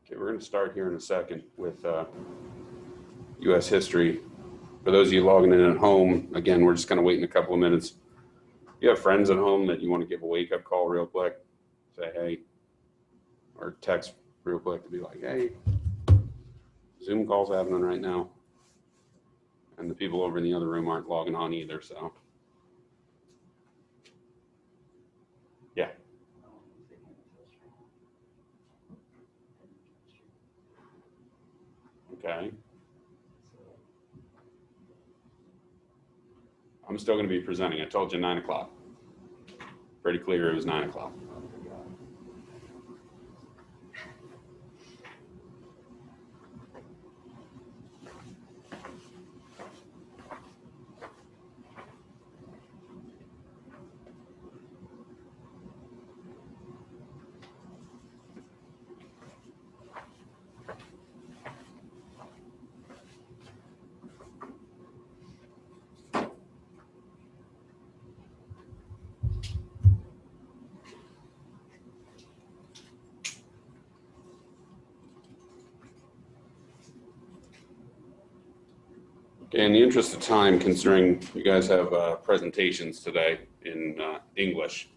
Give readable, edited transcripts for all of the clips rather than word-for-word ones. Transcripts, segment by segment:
Okay, we're going to start here in a second with U.S. history. For those of you logging in at home, again, we're just going to wait in a couple of minutes. You have friends at home that you want to give a wake-up call real quick, say hey, or text real quick to be like, hey, Zoom call's happening right now. And the people over in the other room aren't logging on either, so. Yeah. Okay. I'm still going to be presenting. I told you 9 o'clock. Pretty clear it was 9 o'clock. Okay, in the interest of time, considering you guys have presentations today in English,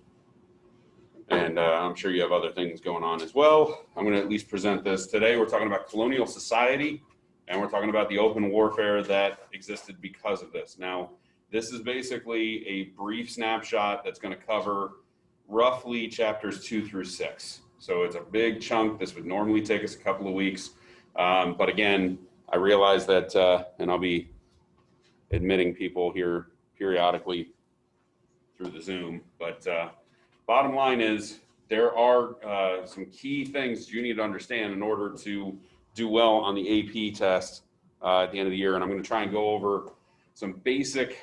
and I'm sure you have other things going on as well, I'm going to at least present this. Today we're talking about colonial society, and we're talking about the open warfare that existed because of this. Now, this is basically a brief snapshot that's going to cover roughly chapters 2 through 6. So it's a big chunk. This would normally take us a couple of weeks. But again, I realize that, and I'll be admitting people here periodically through the Zoom, but bottom line is there are some key things you need to understand in order to do well on the AP test at the end of the year. And I'm going to try and go over some basic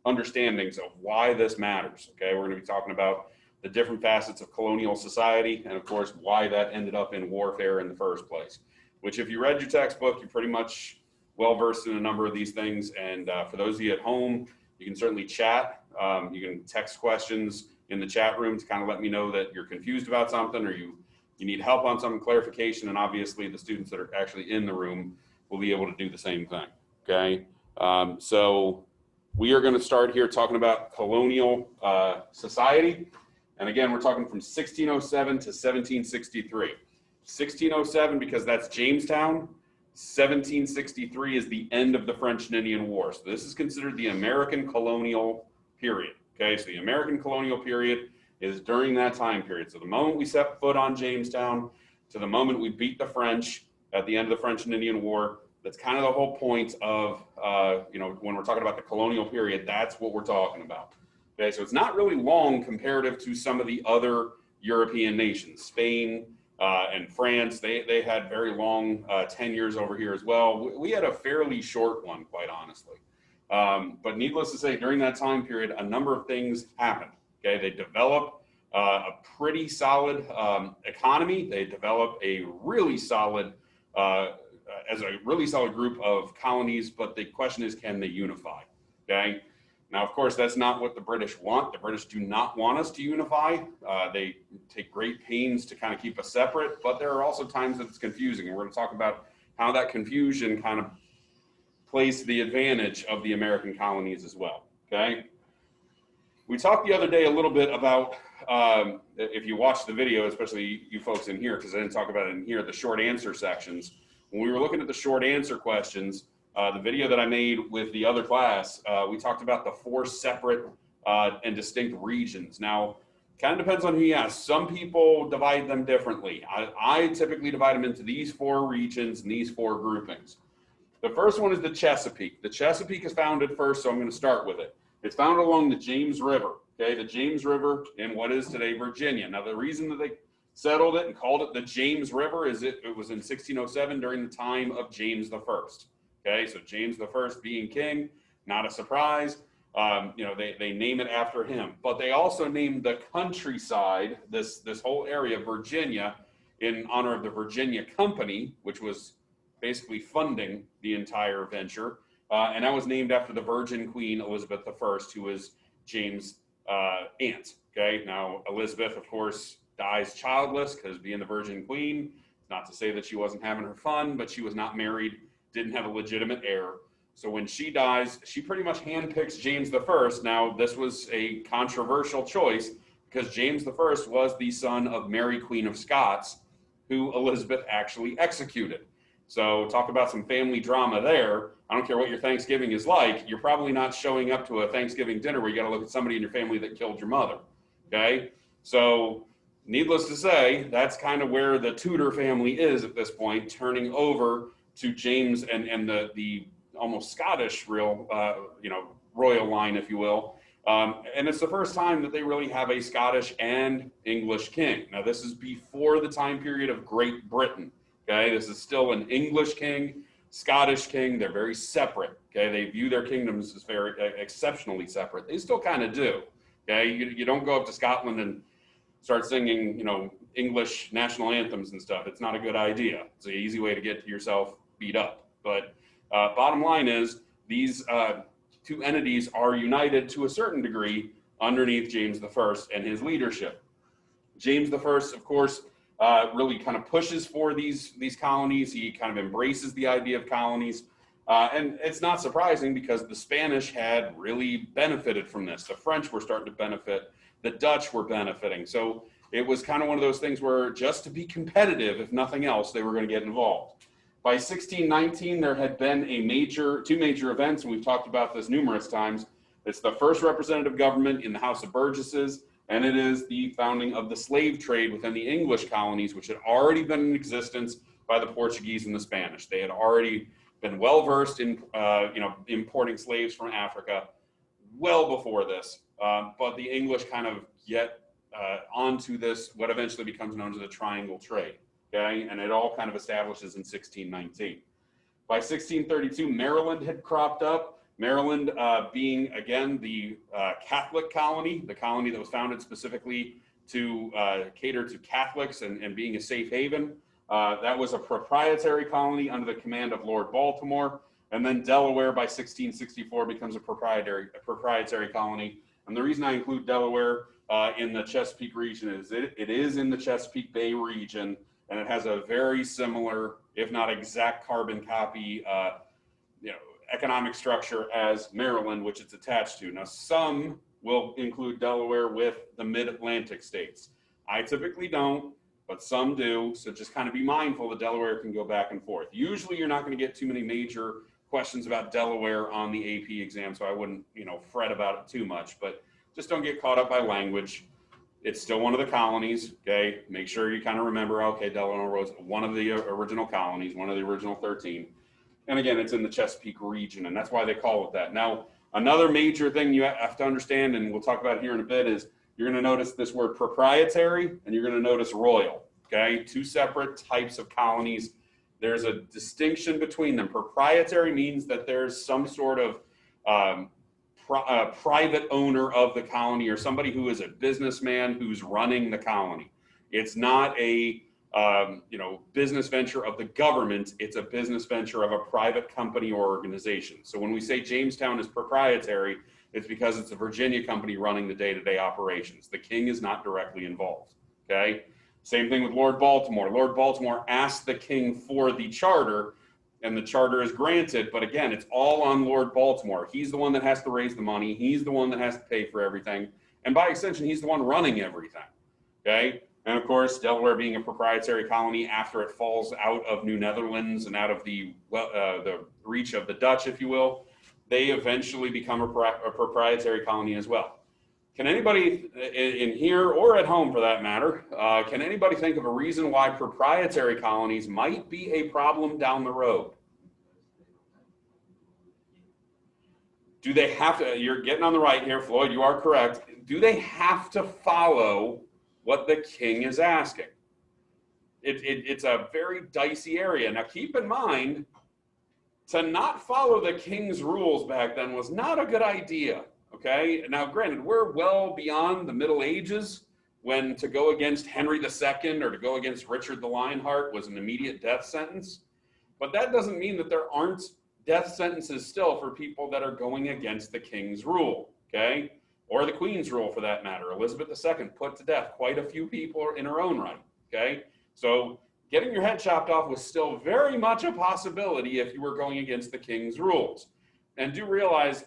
understandings of why this matters. Okay, we're going to be talking about the different facets of colonial society, and of course, why that ended up in warfare in the first place, which if you read your textbook, you're pretty much well-versed in a number of these things. And for those of you at home, you can certainly chat. You can text questions in the chat room to kind of let me know that you're confused about something, or you need help on some clarification. And obviously the students that are actually in the room will be able to do the same thing, okay? So we are going to start here talking about colonial society. And again, we're talking from 1607 to 1763. 1607 because that's Jamestown. 1763 is the end of the French and Indian War. So this is considered the American colonial period. Okay, so the American colonial period is during that time period. So the moment we set foot on Jamestown to the moment we beat the French at the end of the French and Indian War, that's kind of the whole point of, when we're talking about the colonial period, that's what we're talking about. Okay, so it's not really long comparative to some of the other European nations. Spain, and France, they had very long tenures over here as well. We had a fairly short one, quite honestly. But needless to say, during that time period, a number of things happened. Okay, they developed a pretty solid economy. They developed a really solid, group of colonies. But the question is, can they unify? Okay. Now, of course, that's not what the British want. The British do not want us to unify. They take great pains to kind of keep us separate, but there are also times that it's confusing. And we're going to talk about how that confusion kind of plays to the advantage of the American colonies as well, okay? We talked the other day a little bit about, if you watch the video, especially you folks in here, because I didn't talk about it in here, the short answer sections. When we were looking at the short answer questions, the video that I made with the other class, we talked about the 4 separate and distinct regions. Now, kind of depends on who you ask. Some people divide them differently. I typically divide them into these 4 regions and these 4 groupings. The first one is the Chesapeake. The Chesapeake is founded first, so I'm going to start with it. It's found along the James River, okay? The James River in what is today Virginia. Now, the reason that they settled it and called it the James River is it was in 1607 during the time of James I. Okay, so James I being king, not a surprise. They name it after him, but they also named the countryside, this whole area, Virginia, in honor of the Virginia Company, which was basically funding the entire venture. And that was named after the Virgin Queen Elizabeth I, who was James' aunt. Okay, now Elizabeth, of course, dies childless because being the Virgin Queen, not to say that she wasn't having her fun, but she was not married, didn't have a legitimate heir. So when she dies, she pretty much handpicks James I. Now, this was a controversial choice because James I was the son of Mary, Queen of Scots, who Elizabeth actually executed. So talk about some family drama there. I don't care what your Thanksgiving is like. You're probably not showing up to a Thanksgiving dinner where you got to look at somebody in your family that killed your mother. Okay? So needless to say, that's kind of where the Tudor family is at this point, turning over to James and the almost Scottish royal line, if you will. And it's the first time that they really have a Scottish and English king. Now, this is before the time period of Great Britain. Okay, this is still an English king, Scottish king. They're very separate. Okay, they view their kingdoms as very exceptionally separate. They still kind of do. Okay, you don't go up to Scotland and start singing, English national anthems and stuff. It's not a good idea. It's an easy way to get yourself beat up. But bottom line is these 2 entities are united to a certain degree underneath James I and his leadership. James I, of course, really kind of pushes for these colonies. He kind of embraces the idea of colonies. And it's not surprising because the Spanish had really benefited from this. The French were starting to benefit. The Dutch were benefiting. So it was kind of one of those things where just to be competitive, if nothing else, they were going to get involved. By 1619, there had been two major events, and we've talked about this numerous times. It's the first representative government in the House of Burgesses, and it is the founding of the slave trade within the English colonies, which had already been in existence by the Portuguese and the Spanish. They had already been well versed in importing slaves from Africa well before this, but the English kind of get onto this, what eventually becomes known as the Triangle Trade. Okay, and it all kind of establishes in 1619. By 1632, Maryland had cropped up. Maryland being, again, the Catholic colony, the colony that was founded specifically to cater to Catholics and being a safe haven. That was a proprietary colony under the command of Lord Baltimore. And then Delaware by 1664 becomes a proprietary colony. And the reason I include Delaware in the Chesapeake region is it is in the Chesapeake Bay region, and it has a very similar, if not exact carbon copy, economic structure as Maryland, which it's attached to. Now, some will include Delaware with the mid-Atlantic states. I typically don't, but some do. So just kind of be mindful that Delaware can go back and forth. Usually you're not going to get too many major questions about Delaware on the AP exam, so I wouldn't, fret about it too much, but just don't get caught up by language. It's still one of the colonies, okay? Make sure you kind of remember, okay, Delaware was one of the original colonies, one of the original 13. And again, it's in the Chesapeake region, and that's why they call it that. Now, another major thing you have to understand, and we'll talk about it here in a bit, is you're going to notice this word proprietary, and you're going to notice royal, okay? Two separate types of colonies. There's a distinction between them. Proprietary means that there's some sort of private owner of the colony, or somebody who is a businessman who's running the colony. It's not a business venture of the government. It's a business venture of a private company or organization. So when we say Jamestown is proprietary, it's because it's a Virginia company running the day-to-day operations. The king is not directly involved, okay? Same thing with Lord Baltimore. Lord Baltimore asked the king for the charter, and the charter is granted, but again, it's all on Lord Baltimore. He's the one that has to raise the money. He's the one that has to pay for everything. And by extension, he's the one running everything, okay? And of course, Delaware being a proprietary colony after it falls out of New Netherlands and out of the reach of the Dutch, if you will, they eventually become a proprietary colony as well. Can anybody in here or at home, for that matter, can anybody think of a reason why proprietary colonies might be a problem down the road? Do they have to, you're getting on the right here, Floyd, you are correct. Do they have to follow what the king is asking? It's a very dicey area. Now keep in mind, to not follow the king's rules back then was not a good idea, okay? Now granted, we're well beyond the Middle Ages when to go against Henry II or to go against Richard the Lionheart was an immediate death sentence. But that doesn't mean that there aren't death sentences still for people that are going against the king's rule, okay? Or the queen's rule for that matter. Elizabeth II put to death quite a few people in her own right, okay? So getting your head chopped off was still very much a possibility if you were going against the king's rules. And do realize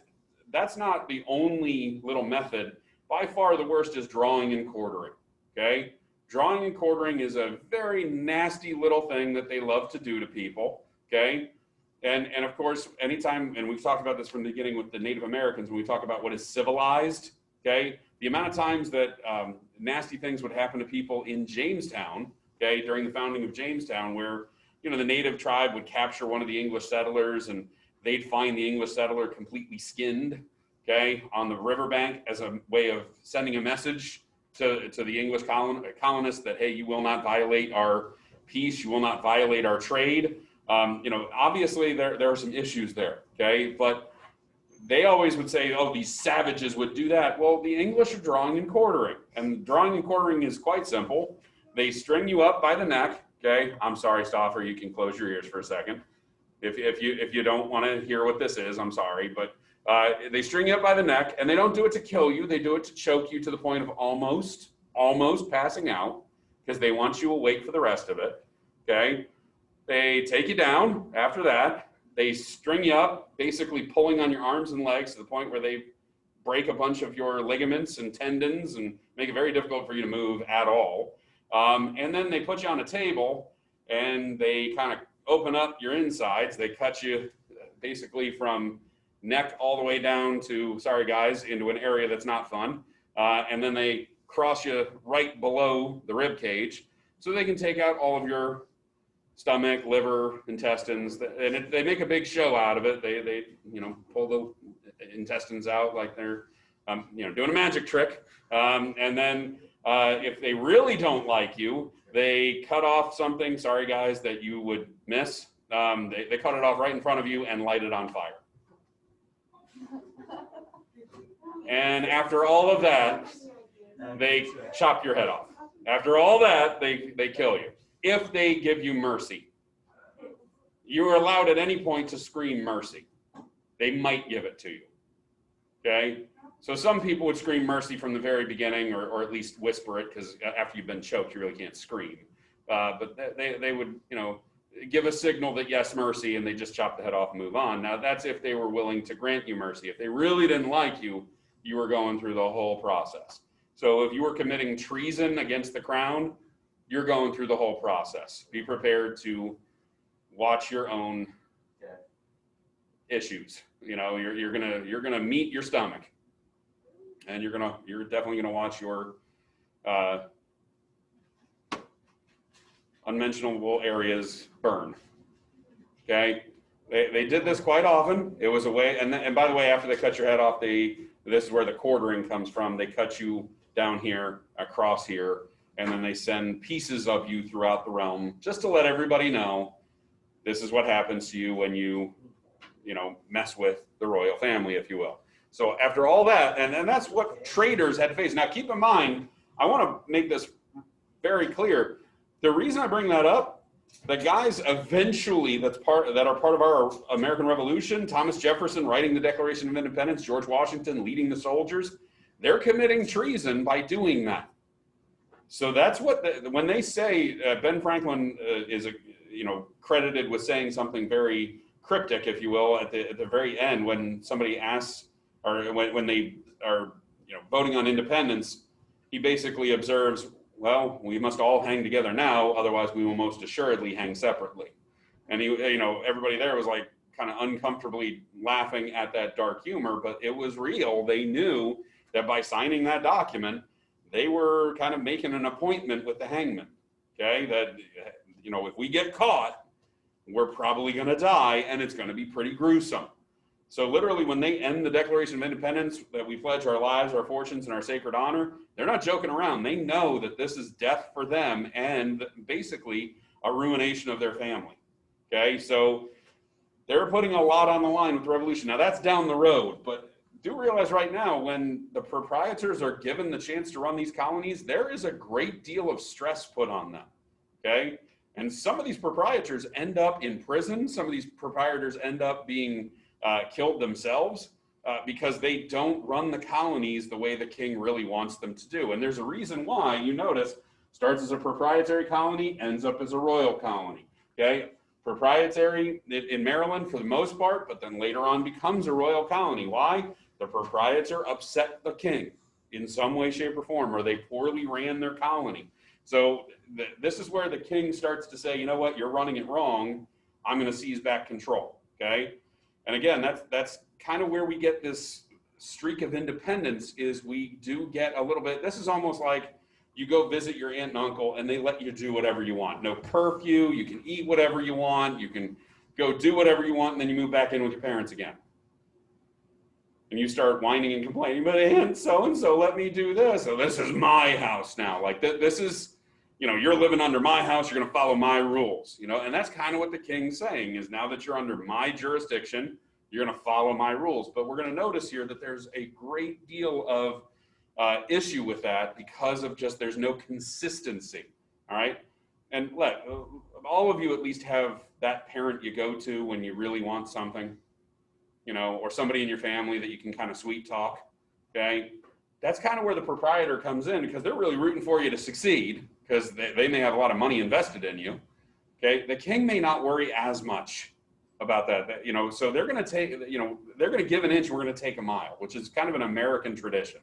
that's not the only little method. By far the worst is drawing and quartering, okay? Drawing and quartering is a very nasty little thing that they love to do to people, okay? And of course, anytime, and we've talked about this from the beginning with the Native Americans, when we talk about what is civilized, okay, the amount of times that nasty things would happen to people in Jamestown, okay, during the founding of Jamestown, where, the native tribe would capture one of the English settlers and they'd find the English settler completely skinned, okay, on the riverbank as a way of sending a message to the English colonists that, hey, you will not violate our peace, you will not violate our trade. Obviously there are some issues there, okay? But they always would say, oh, these savages would do that. Well, the English are drawing and quartering, and drawing and quartering is quite simple. They string you up by the neck, okay? I'm sorry, Stauffer, you can close your ears for a second. If you don't want to hear what this is, I'm sorry, but they string you up by the neck, and they don't do it to kill you. They do it to choke you to the point of almost passing out, because they want you awake for the rest of it, okay? They take you down after that. they string you up, basically pulling on your arms and legs to the point where they break a bunch of your ligaments and tendons and make it very difficult for you to move at all. And then they put you on a table and they kind of open up your insides. They cut you basically from neck all the way down to, sorry guys, into an area that's not fun. And then they cross you right below the rib cage so they can take out all of your stomach, liver, intestines, and they make a big show out of it. They pull the intestines out like they're doing a magic trick. And then if they really don't like you, they cut off something, sorry guys, that you would miss. They cut it off right in front of you and light it on fire. And after all of that, they chop your head off. After all that, they kill you. If they give you mercy. You are allowed at any point to scream mercy. They might give it to you. Okay? So some people would scream mercy from the very beginning, or at least whisper it, because after you've been choked, you really can't scream. But they would, give a signal that yes, mercy, and they just chop the head off and move on. Now that's if they were willing to grant you mercy. If they really didn't like you, you were going through the whole process. So if you were committing treason against the crown, you're going through the whole process. Be prepared to watch your own issues. You're gonna meet your stomach, and you're definitely gonna watch your unmentionable areas burn. Okay, they did this quite often. It was a way, and by the way, after they cut your head off, this is where the quartering comes from. They cut you down here, across here, and then they send pieces of you throughout the realm just to let everybody know this is what happens to you when you mess with the royal family, if you will. So after all that, and that's what traitors had to face. Now keep in mind, I want to make this very clear. The reason I bring that up, the guys eventually that are part of our American Revolution, Thomas Jefferson writing the Declaration of Independence, George Washington leading the soldiers, they're committing treason by doing that. So that's what when they say Ben Franklin is credited with saying something very cryptic, if you will, at the very end when somebody asks, or when they are voting on independence, he basically observes, well, we must all hang together now, otherwise we will most assuredly hang separately. And he, everybody there was like kind of uncomfortably laughing at that dark humor, but it was real. They knew that by signing that document, they were kind of making an appointment with the hangman. Okay, that if we get caught, we're probably going to die, and it's going to be pretty gruesome. So literally, when they end the Declaration of Independence, that we pledge our lives, our fortunes, and our sacred honor, they're not joking around. They know that this is death for them and basically a ruination of their family. Okay, so they're putting a lot on the line with the revolution. Now that's down the road, but do realize right now, when the proprietors are given the chance to run these colonies, there is a great deal of stress put on them. Okay, and some of these proprietors end up in prison. Some of these proprietors end up being killed themselves because they don't run the colonies the way the king really wants them to do. And there's a reason why. You notice, starts as a proprietary colony, ends up as a royal colony. Okay, proprietary in Maryland for the most part, but then later on becomes a royal colony. Why? The proprietor upset the king in some way, shape, or form, or they poorly ran their colony. So this is where the king starts to say, you know what, you're running it wrong. I'm going to seize back control. Okay. And again, that's kind of where we get this streak of independence, is we do get a little bit, this is almost like you go visit your aunt and uncle and they let you do whatever you want. No curfew, you can eat whatever you want, you can go do whatever you want, and then you move back in with your parents again. And you start whining and complaining, but Aunt so-and-so let me do this. So this is my house now. Like this is, you're living under my house, you're going to follow my rules, and that's kind of what the king's saying, is now that you're under my jurisdiction, you're going to follow my rules. But we're going to notice here that there's a great deal of issue with that because of just there's no consistency. All right. And all of you at least have that parent you go to when you really want something, or somebody in your family that you can kind of sweet talk. Okay. That's kind of where the proprietor comes in, because they're really rooting for you to succeed, because they may have a lot of money invested in you. Okay. The king may not worry as much. about that. So they're going to take, they're going to give an inch, we're going to take a mile, which is kind of an American tradition.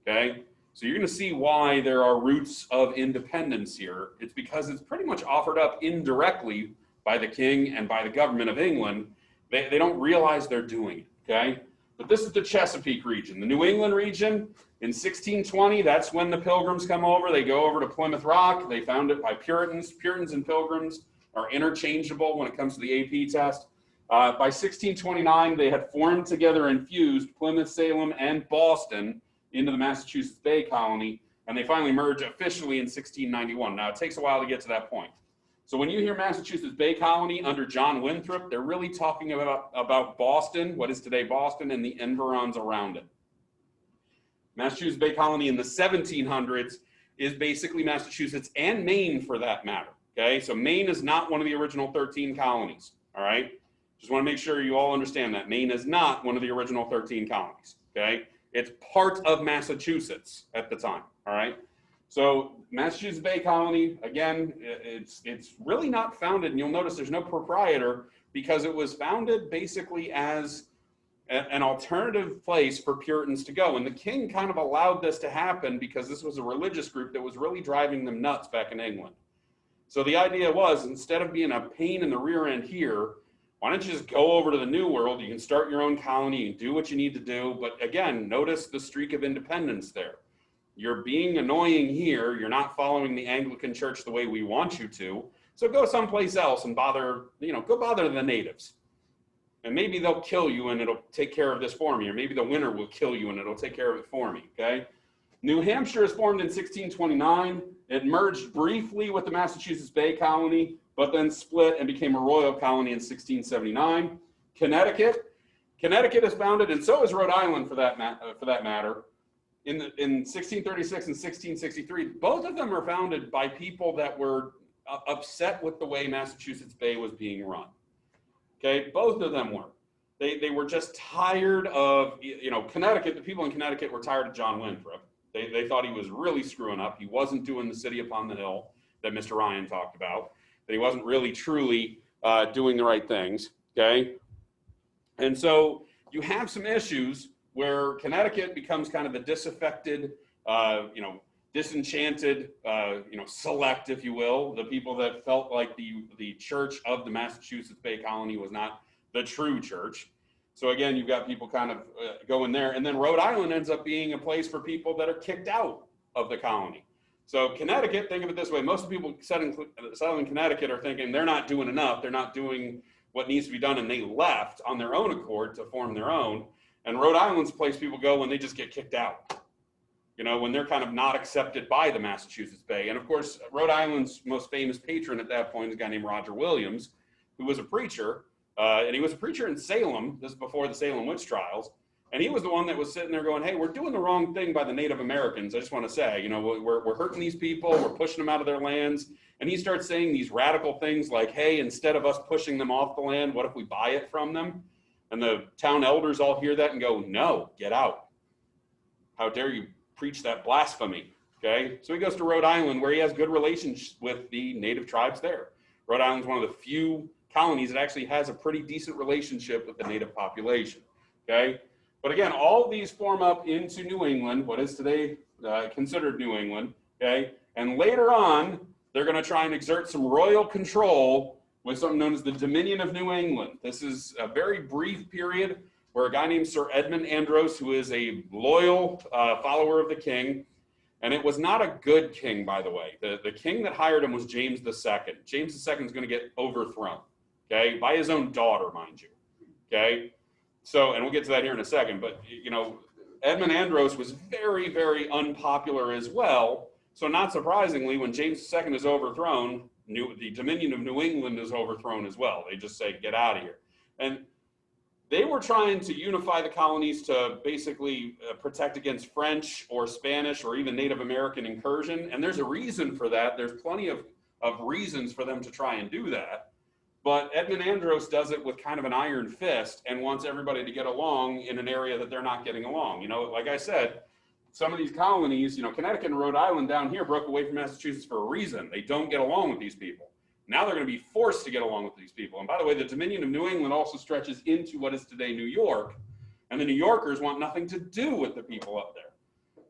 Okay. So you're going to see why there are roots of independence here. It's because it's pretty much offered up indirectly by the king and by the government of England. They don't realize they're doing it. Okay. But this is the Chesapeake region. The New England region, in 1620, that's when the Pilgrims come over. They go over to Plymouth Rock. They found it by Puritans. Puritans and Pilgrims are interchangeable when it comes to the AP test. By 1629, they had formed together and fused Plymouth, Salem, and Boston into the Massachusetts Bay Colony, and they finally merged officially in 1691. Now, it takes a while to get to that point. So when you hear Massachusetts Bay Colony under John Winthrop, they're really talking about Boston, what is today Boston, and the environs around it. Massachusetts Bay Colony in the 1700s is basically Massachusetts and Maine for that matter, okay? So Maine is not one of the original 13 colonies, all right? Just want to make sure you all understand that. Maine is not one of the original 13 colonies, okay? It's part of Massachusetts at the time, all right? So Massachusetts Bay Colony, again, it's really not founded, and you'll notice there's no proprietor because it was founded basically as an alternative place for Puritans to go. And the king kind of allowed this to happen because this was a religious group that was really driving them nuts back in England. So the idea was, instead of being a pain in the rear end here, why don't you just go over to the New World? You can start your own colony, you can do what you need to do. But again, notice the streak of independence there. You're being annoying here. You're not following the Anglican Church the way we want you to. So go someplace else and bother, go bother the natives. And maybe they'll kill you and it'll take care of this for me. Or maybe the winter will kill you and it'll take care of it for me, okay? New Hampshire is formed in 1629. It merged briefly with the Massachusetts Bay Colony, but then split and became a royal colony in 1679. Connecticut is founded, and so is Rhode Island for that matter, in 1636 and 1663. Both of them are founded by people that were upset with the way Massachusetts Bay was being run. Okay, both of them were. They were just tired of, Connecticut. The people in Connecticut were tired of John Winthrop. They thought he was really screwing up. He wasn't doing the city upon the hill that Mr. Ryan talked about. That he wasn't really truly doing the right things. Okay, and so you have some issues where Connecticut becomes kind of the disaffected, disenchanted, select, if you will, the people that felt like the church of the Massachusetts Bay Colony was not the true church. So again, you've got people kind of going there. And then Rhode Island ends up being a place for people that are kicked out of the colony. So Connecticut, think of it this way. Most of the people settling Connecticut are thinking they're not doing enough. They're not doing what needs to be done. And they left on their own accord to form their own. And Rhode Island's a place people go when they just get kicked out. When they're kind of not accepted by the Massachusetts Bay. And of course, Rhode Island's most famous patron at that point is a guy named Roger Williams, who was a preacher. And he was a preacher in Salem. This is before the Salem witch trials. And he was the one that was sitting there going, hey, we're doing the wrong thing by the Native Americans. I just want to say, we're hurting these people. We're pushing them out of their lands. And he starts saying these radical things like, hey, instead of us pushing them off the land, what if we buy it from them? And the town elders all hear that and go, no, get out. How dare you preach that blasphemy, okay? So he goes to Rhode Island where he has good relations with the native tribes there. Rhode Island's one of the few colonies that actually has a pretty decent relationship with the native population, okay? But again, all of these form up into New England, what is today considered New England, okay? And later on, they're gonna try and exert some royal control with something known as the Dominion of New England. This is a very brief period where a guy named Sir Edmund Andros, who is a loyal follower of the king, and it was not a good king, by the way. The king that hired him was James II. James II is going to get overthrown, okay, by his own daughter, mind you, okay? So, and we'll get to that here in a second, but, Edmund Andros was very, very unpopular as well. So not surprisingly, when James II is overthrown, the Dominion of New England is overthrown as well. They just say, get out of here. And they were trying to unify the colonies to basically protect against French or Spanish or even Native American incursion. And there's a reason for that. There's plenty of reasons for them to try and do that. But Edmund Andros does it with kind of an iron fist and wants everybody to get along in an area that they're not getting along. Like I said, some of these colonies, Connecticut and Rhode Island down here broke away from Massachusetts for a reason. They don't get along with these people. Now they're going to be forced to get along with these people. And by the way, the Dominion of New England also stretches into what is today New York. And the New Yorkers want nothing to do with the people up there.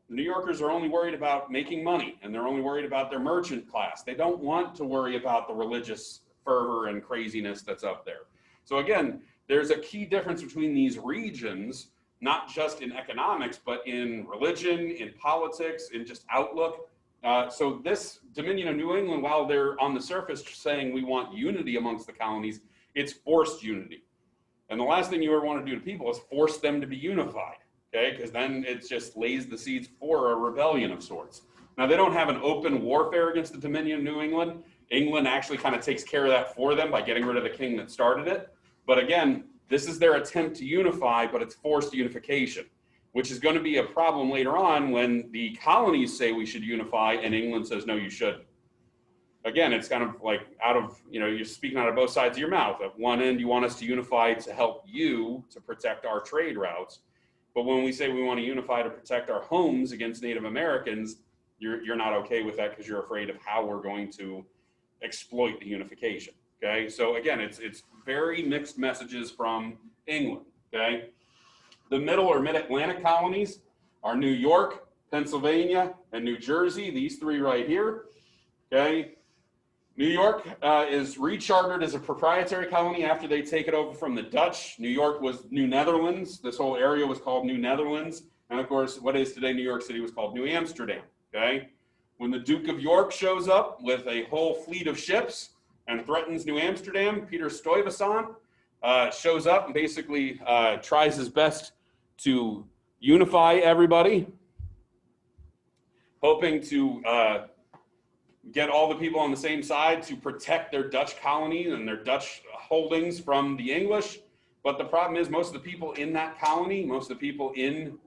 The New Yorkers are only worried about making money, and they're only worried about their merchant class. They don't want to worry about the religious fervor and craziness that's up there. So again, there's a key difference between these regions, not just in economics, but in religion, in politics, in just outlook. So this Dominion of New England, while they're on the surface saying we want unity amongst the colonies, it's forced unity. And the last thing you ever want to do to people is force them to be unified, okay? Because then it just lays the seeds for a rebellion of sorts. Now, they don't have an open warfare against the Dominion of New England. England actually kind of takes care of that for them by getting rid of the king that started it. But again, this is their attempt to unify, but it's forced unification, which is going to be a problem later on when the colonies say we should unify and England says, no, you shouldn't. Again, it's kind of like you're speaking out of both sides of your mouth. At one end, you want us to unify to help you to protect our trade routes. But when we say we want to unify to protect our homes against Native Americans, you're not okay with that because you're afraid of how we're going to exploit the unification. Okay, so again, it's very mixed messages from England. Okay, the middle or mid-Atlantic colonies are New York, Pennsylvania, and New Jersey. These three right here. Okay, New York is rechartered as a proprietary colony after they take it over from the Dutch. New York was New Netherlands. This whole area was called New Netherlands, and of course, what is today New York City was called New Amsterdam. Okay, when the Duke of York shows up with a whole fleet of ships and threatens New Amsterdam, Peter Stuyvesant shows up and basically tries his best to unify everybody, hoping to get all the people on the same side to protect their Dutch colony and their Dutch holdings from the English. But the problem is most of the people in that colony, most of the people in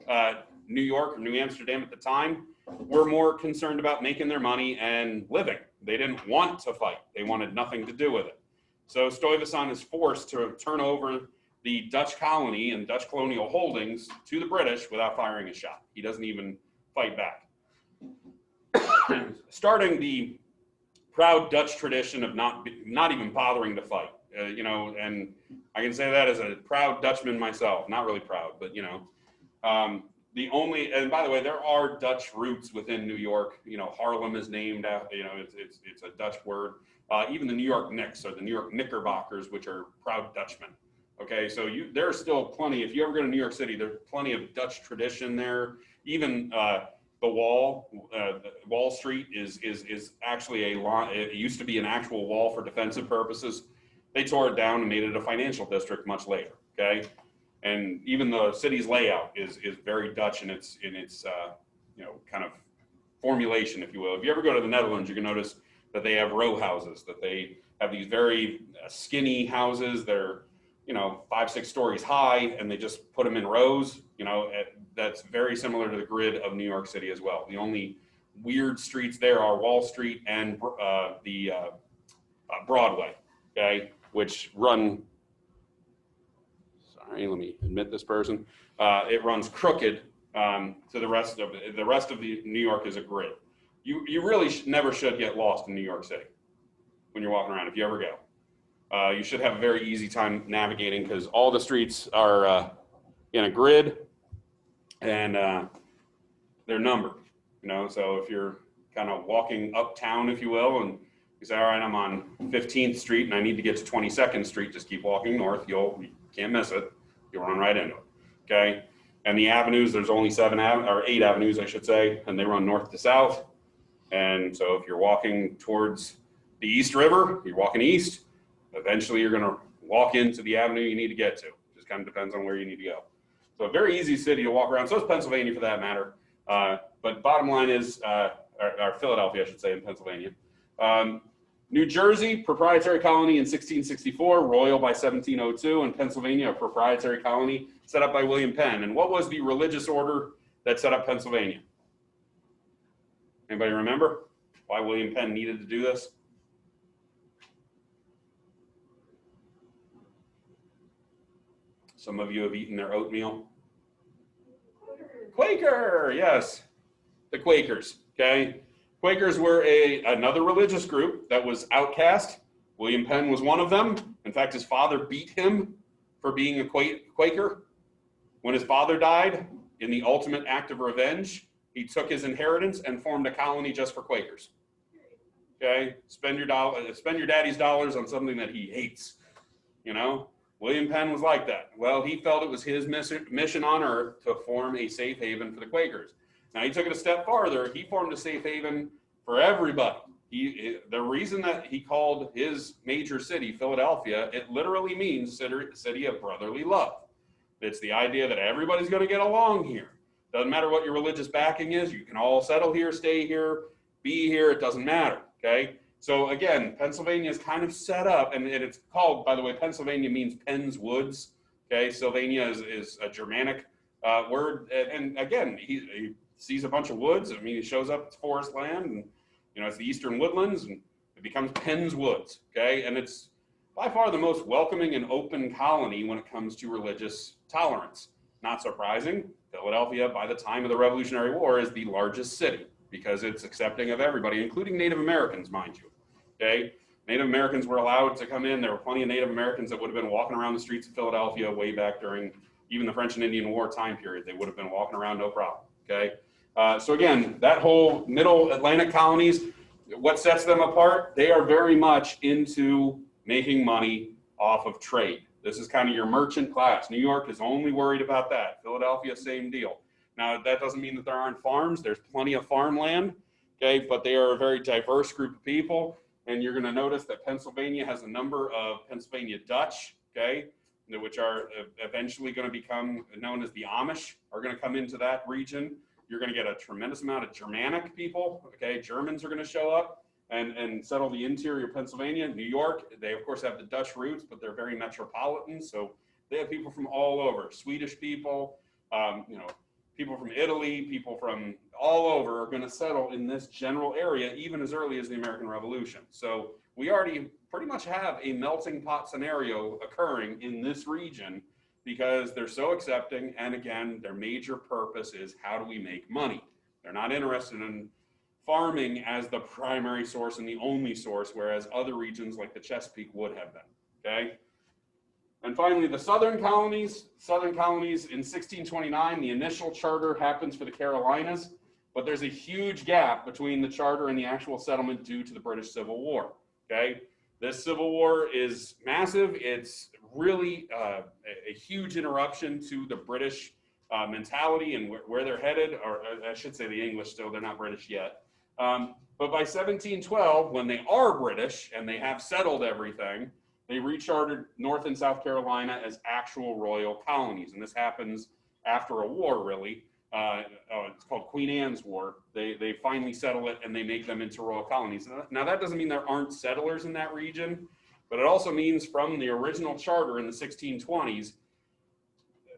New York or New Amsterdam at the time, were more concerned about making their money and living. They didn't want to fight. They wanted nothing to do with it. So Stuyvesant is forced to turn over the Dutch colony and Dutch colonial holdings to the British without firing a shot. He doesn't even fight back. Starting the proud Dutch tradition of not even bothering to fight. And I can say that as a proud Dutchman myself. Not really proud, but and by the way, there are Dutch roots within New York. Harlem is named after, it's a Dutch word. Even the New York Knicks or the New York Knickerbockers, which are proud Dutchmen. Okay, so there's still plenty. If you ever go to New York City, there's plenty of Dutch tradition there. Even the Wall Street is actually it used to be an actual wall for defensive purposes. They tore it down and made it a financial district much later. Okay. And even the city's layout is very Dutch in its kind of formulation, if you will. If you ever go to the Netherlands, you can notice that they have row houses, that they have these very skinny houses. They're 5-6 stories high, and they just put them in rows. That's very similar to the grid of New York City as well. The only weird streets there are Wall Street and the Broadway, okay, which run. Sorry, let me admit this person. It runs crooked to the rest of the New York is a grid. You really never should get lost in New York City when you're walking around. If you ever go, you should have a very easy time navigating because all the streets are in a grid and they're numbered. So if you're kind of walking uptown, if you will, and you say, all right, I'm on 15th Street and I need to get to 22nd Street, just keep walking north. You can't miss it. You'll run right into it. Okay. And the avenues, there's only 8 avenues, I should say, and they run north to south. And so if you're walking towards the East River, you're walking east, eventually you're going to walk into the avenue you need to get to. Just kind of depends on where you need to go. So a very easy city to walk around. So is Pennsylvania for that matter. But bottom line is, or Philadelphia, I should say, in Pennsylvania. New Jersey, proprietary colony in 1664, royal by 1702, and Pennsylvania, a proprietary colony set up by William Penn. And what was the religious order that set up Pennsylvania? Anybody remember why William Penn needed to do this? Some of you have eaten their oatmeal. Quaker, yes, the Quakers, okay? Quakers were another religious group that was outcast William Penn was one of them. In fact, his father beat him for being a Quaker. When his father died, in the ultimate act of revenge, he took his inheritance and formed a colony just for Quakers. Okay, spend your daddy's dollars on something that he hates. You know, William Penn was like that. Well, he felt it was his mission on earth to form a safe haven for the Quakers. Now, he took it a step farther. He formed a safe haven for everybody. The reason that he called his major city Philadelphia, it literally means city of brotherly love. It's the idea that everybody's going to get along here. Doesn't matter what your religious backing is. You can all settle here, stay here, be here. It doesn't matter. Okay. So again, Pennsylvania is kind of set up, and it's called, by the way, Pennsylvania means Penn's Woods. Okay. Sylvania is a Germanic word. And again, he sees a bunch of woods. I mean, he shows up, it's forest land, and it's the eastern woodlands, and it becomes Penn's Woods. Okay. And it's by far the most welcoming and open colony when it comes to religious tolerance. Not surprising, Philadelphia, by the time of the Revolutionary War, is the largest city because it's accepting of everybody, including Native Americans, mind you. Okay, Native Americans were allowed to come in. There were plenty of Native Americans that would have been walking around the streets of Philadelphia way back during even the French and Indian War time period. They would have been walking around no problem. Okay, so again, that whole middle Atlantic colonies, what sets them apart? They are very much into making money off of trade. This is kind of your merchant class. New York is only worried about that. Philadelphia, same deal. Now, that doesn't mean that there aren't farms. There's plenty of farmland, okay, but they are a very diverse group of people. And you're going to notice that Pennsylvania has a number of Pennsylvania Dutch, okay, which are eventually going to become known as the Amish, are going to come into that region. You're going to get a tremendous amount of Germanic people, okay, Germans are going to show up and settle the interior of Pennsylvania. New York, they of course have the Dutch roots, but they're very metropolitan, so they have people from all over. Swedish people, people from Italy, people from all over are going to settle in this general area, even as early as the American Revolution. So we already pretty much have a melting pot scenario occurring in this region because they're so accepting. And again, their major purpose is how do we make money? They're not interested in farming as the primary source and the only source, whereas other regions like the Chesapeake would have been, okay? And finally, the Southern colonies in 1629, the initial charter happens for the Carolinas, but there's a huge gap between the charter and the actual settlement due to the British Civil War, okay? This Civil War is massive. It's really a huge interruption to the British mentality and where they're headed, or I should say the English still, they're not British yet. But by 1712, when they are British and they have settled everything, they rechartered North and South Carolina as actual royal colonies. And this happens after a war, really. It's called Queen Anne's War. They finally settle it and they make them into royal colonies. Now, that doesn't mean there aren't settlers in that region, but it also means from the original charter in the 1620s,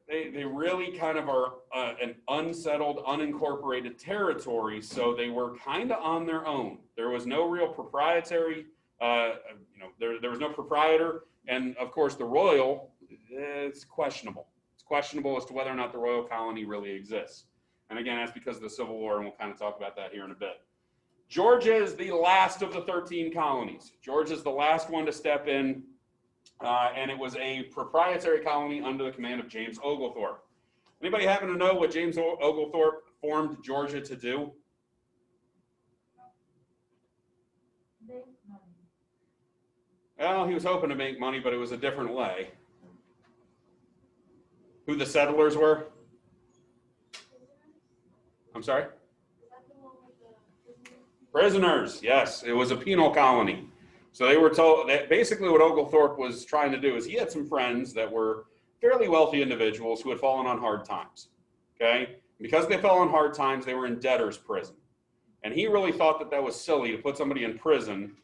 they really kind of are an unsettled, unincorporated territory, so they were kind of on their own. There was no real proprietary, there was no proprietor, and of course the royal, it's questionable. It's questionable as to whether or not the royal colony really exists. And again, that's because of the Civil War, and we'll kind of talk about that here in a bit. Georgia is the last of the 13 colonies. Georgia is the last one to step in. And it was a proprietary colony under the command of James Oglethorpe. Anybody happen to know what James Oglethorpe formed Georgia to do? Make money. Well, he was hoping to make money, but it was a different way. Who the settlers were? I'm sorry? Prisoners, yes. It was a penal colony. So they were told that basically what Oglethorpe was trying to do is he had some friends that were fairly wealthy individuals who had fallen on hard times, okay? Because they fell on hard times, they were in debtor's prison. And he really thought that that was silly to put somebody in prison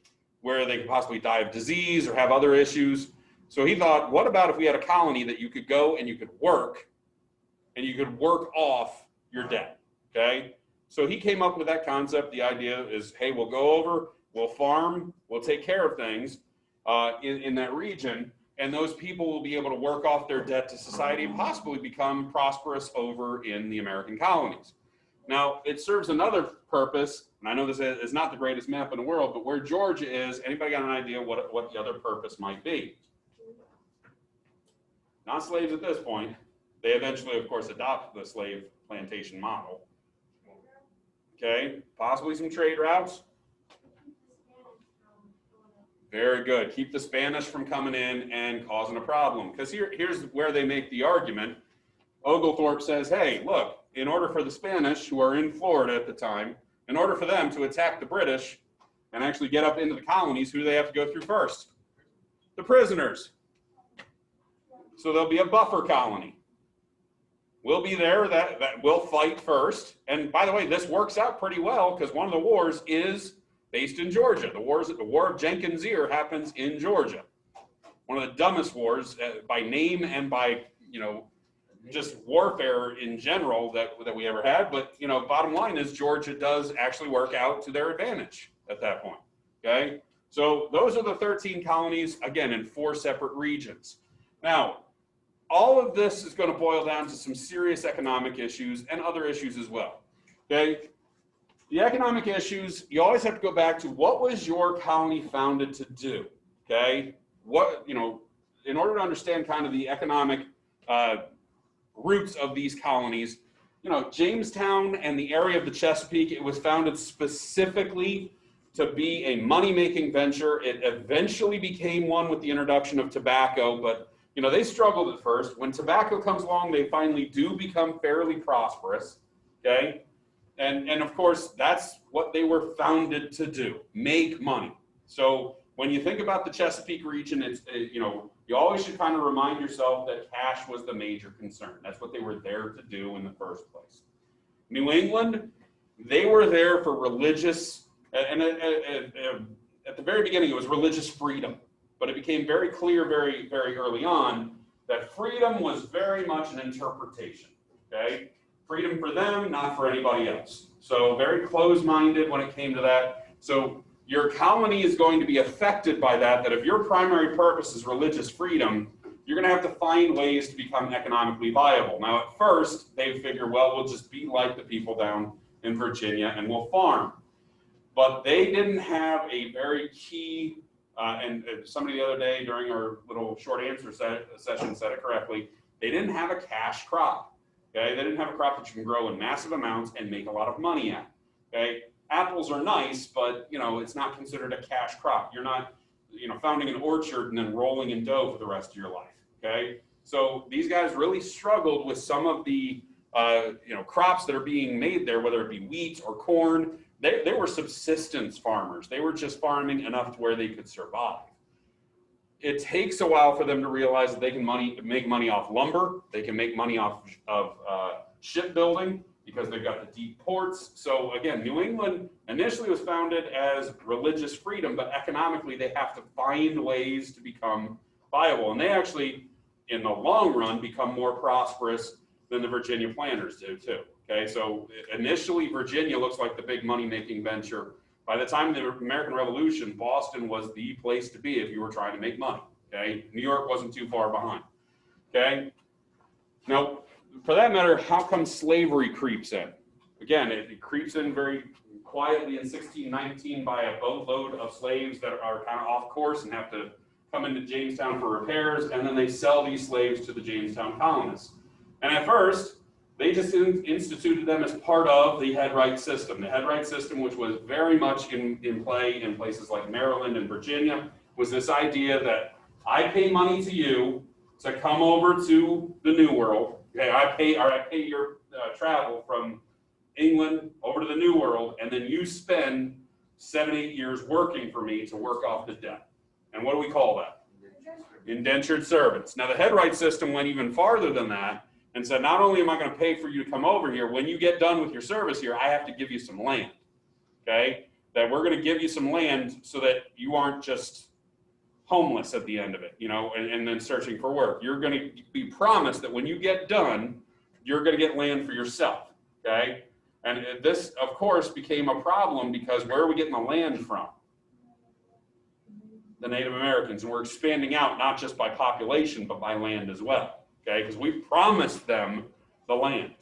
where they could possibly die of disease or have other issues. So he thought, what about if we had a colony that you could go and you could work off your debt, okay? So he came up with that concept. The idea is, hey, we'll go over, we'll farm, we'll take care of things in that region, and those people will be able to work off their debt to society and possibly become prosperous over in the American colonies. Now, it serves another purpose, and I know this is not the greatest map in the world, but where Georgia is, anybody got an idea what the other purpose might be? Not slaves at this point. They eventually, of course, adopt the slave plantation model. Okay, possibly some trade routes. Very good. Keep the Spanish from coming in and causing a problem. Because here's where they make the argument. Oglethorpe says, hey, look, in order for the Spanish, who are in Florida at the time, in order for them to attack the British and actually get up into the colonies, who do they have to go through first? The prisoners. So there'll be a buffer colony. We'll be there, that will fight first. And by the way, this works out pretty well because one of the wars is based in Georgia. The War of Jenkins' Ear happens in Georgia. One of the dumbest wars by name and by, just warfare in general that we ever had. But, bottom line is Georgia does actually work out to their advantage at that point, okay? So those are the 13 colonies, again, in 4 separate regions. Now, all of this is going to boil down to some serious economic issues and other issues as well, okay? The economic issues, you always have to go back to what was your colony founded to do, okay? In order to understand kind of the economic roots of these colonies, Jamestown and the area of the Chesapeake, it was founded specifically to be a money-making venture. It eventually became one with the introduction of tobacco, but they struggled at first. When tobacco comes along, they finally do become fairly prosperous, okay? And of course, that's what they were founded to do, make money. So when you think about the Chesapeake region, it's, you always should kind of remind yourself that cash was the major concern. That's what they were there to do in the first place. New England, they were there for religious, and at the very beginning, it was religious freedom. But it became very clear very, very early on that freedom was very much an interpretation, okay? Freedom for them, not for anybody else. So very closed-minded when it came to that. So your colony is going to be affected by that if your primary purpose is religious freedom, you're going to have to find ways to become economically viable. Now, at first, they figure, well, we'll just be like the people down in Virginia and we'll farm. But they didn't have a very key and somebody the other day during our little short answer session said it correctly, they didn't have a cash crop, okay? They didn't have a crop that you can grow in massive amounts and make a lot of money at, okay? Apples are nice, but, it's not considered a cash crop. You're not, founding an orchard and then rolling in dough for the rest of your life, okay? So these guys really struggled with some of the, crops that are being made there, whether it be wheat or corn. They were subsistence farmers. They were just farming enough to where they could survive. It takes a while for them to realize that they can make money off lumber. They can make money off of shipbuilding because they've got the deep ports. So again, New England initially was founded as religious freedom, but economically they have to find ways to become viable. And they actually, in the long run, become more prosperous than the Virginia planters do too. Okay, so initially Virginia looks like the big money-making venture. By the time of the American Revolution, Boston was the place to be if you were trying to make money. Okay, New York wasn't too far behind. Okay, now for that matter, how come slavery creeps in? Again, it creeps in very quietly in 1619 by a boatload of slaves that are kind of off course and have to come into Jamestown for repairs, and then they sell these slaves to the Jamestown colonists. And at first, they just instituted them as part of the headright system. The headright system, which was very much in play in places like Maryland and Virginia, was this idea that I pay money to you to come over to the New World. Okay, I pay your travel from England over to the New World, and then you spend 7-8 years working for me to work off the debt. And what do we call that? Indentured servants. Now the headright system went even farther than that and said, not only am I going to pay for you to come over here, when you get done with your service here, I have to give you some land, okay? That we're going to give you some land so that you aren't just homeless at the end of it, and then searching for work. You're going to be promised that when you get done, you're going to get land for yourself, okay? And this, of course, became a problem because where are we getting the land from? The Native Americans, and we're expanding out not just by population, but by land as well. Okay, because we promised them the land.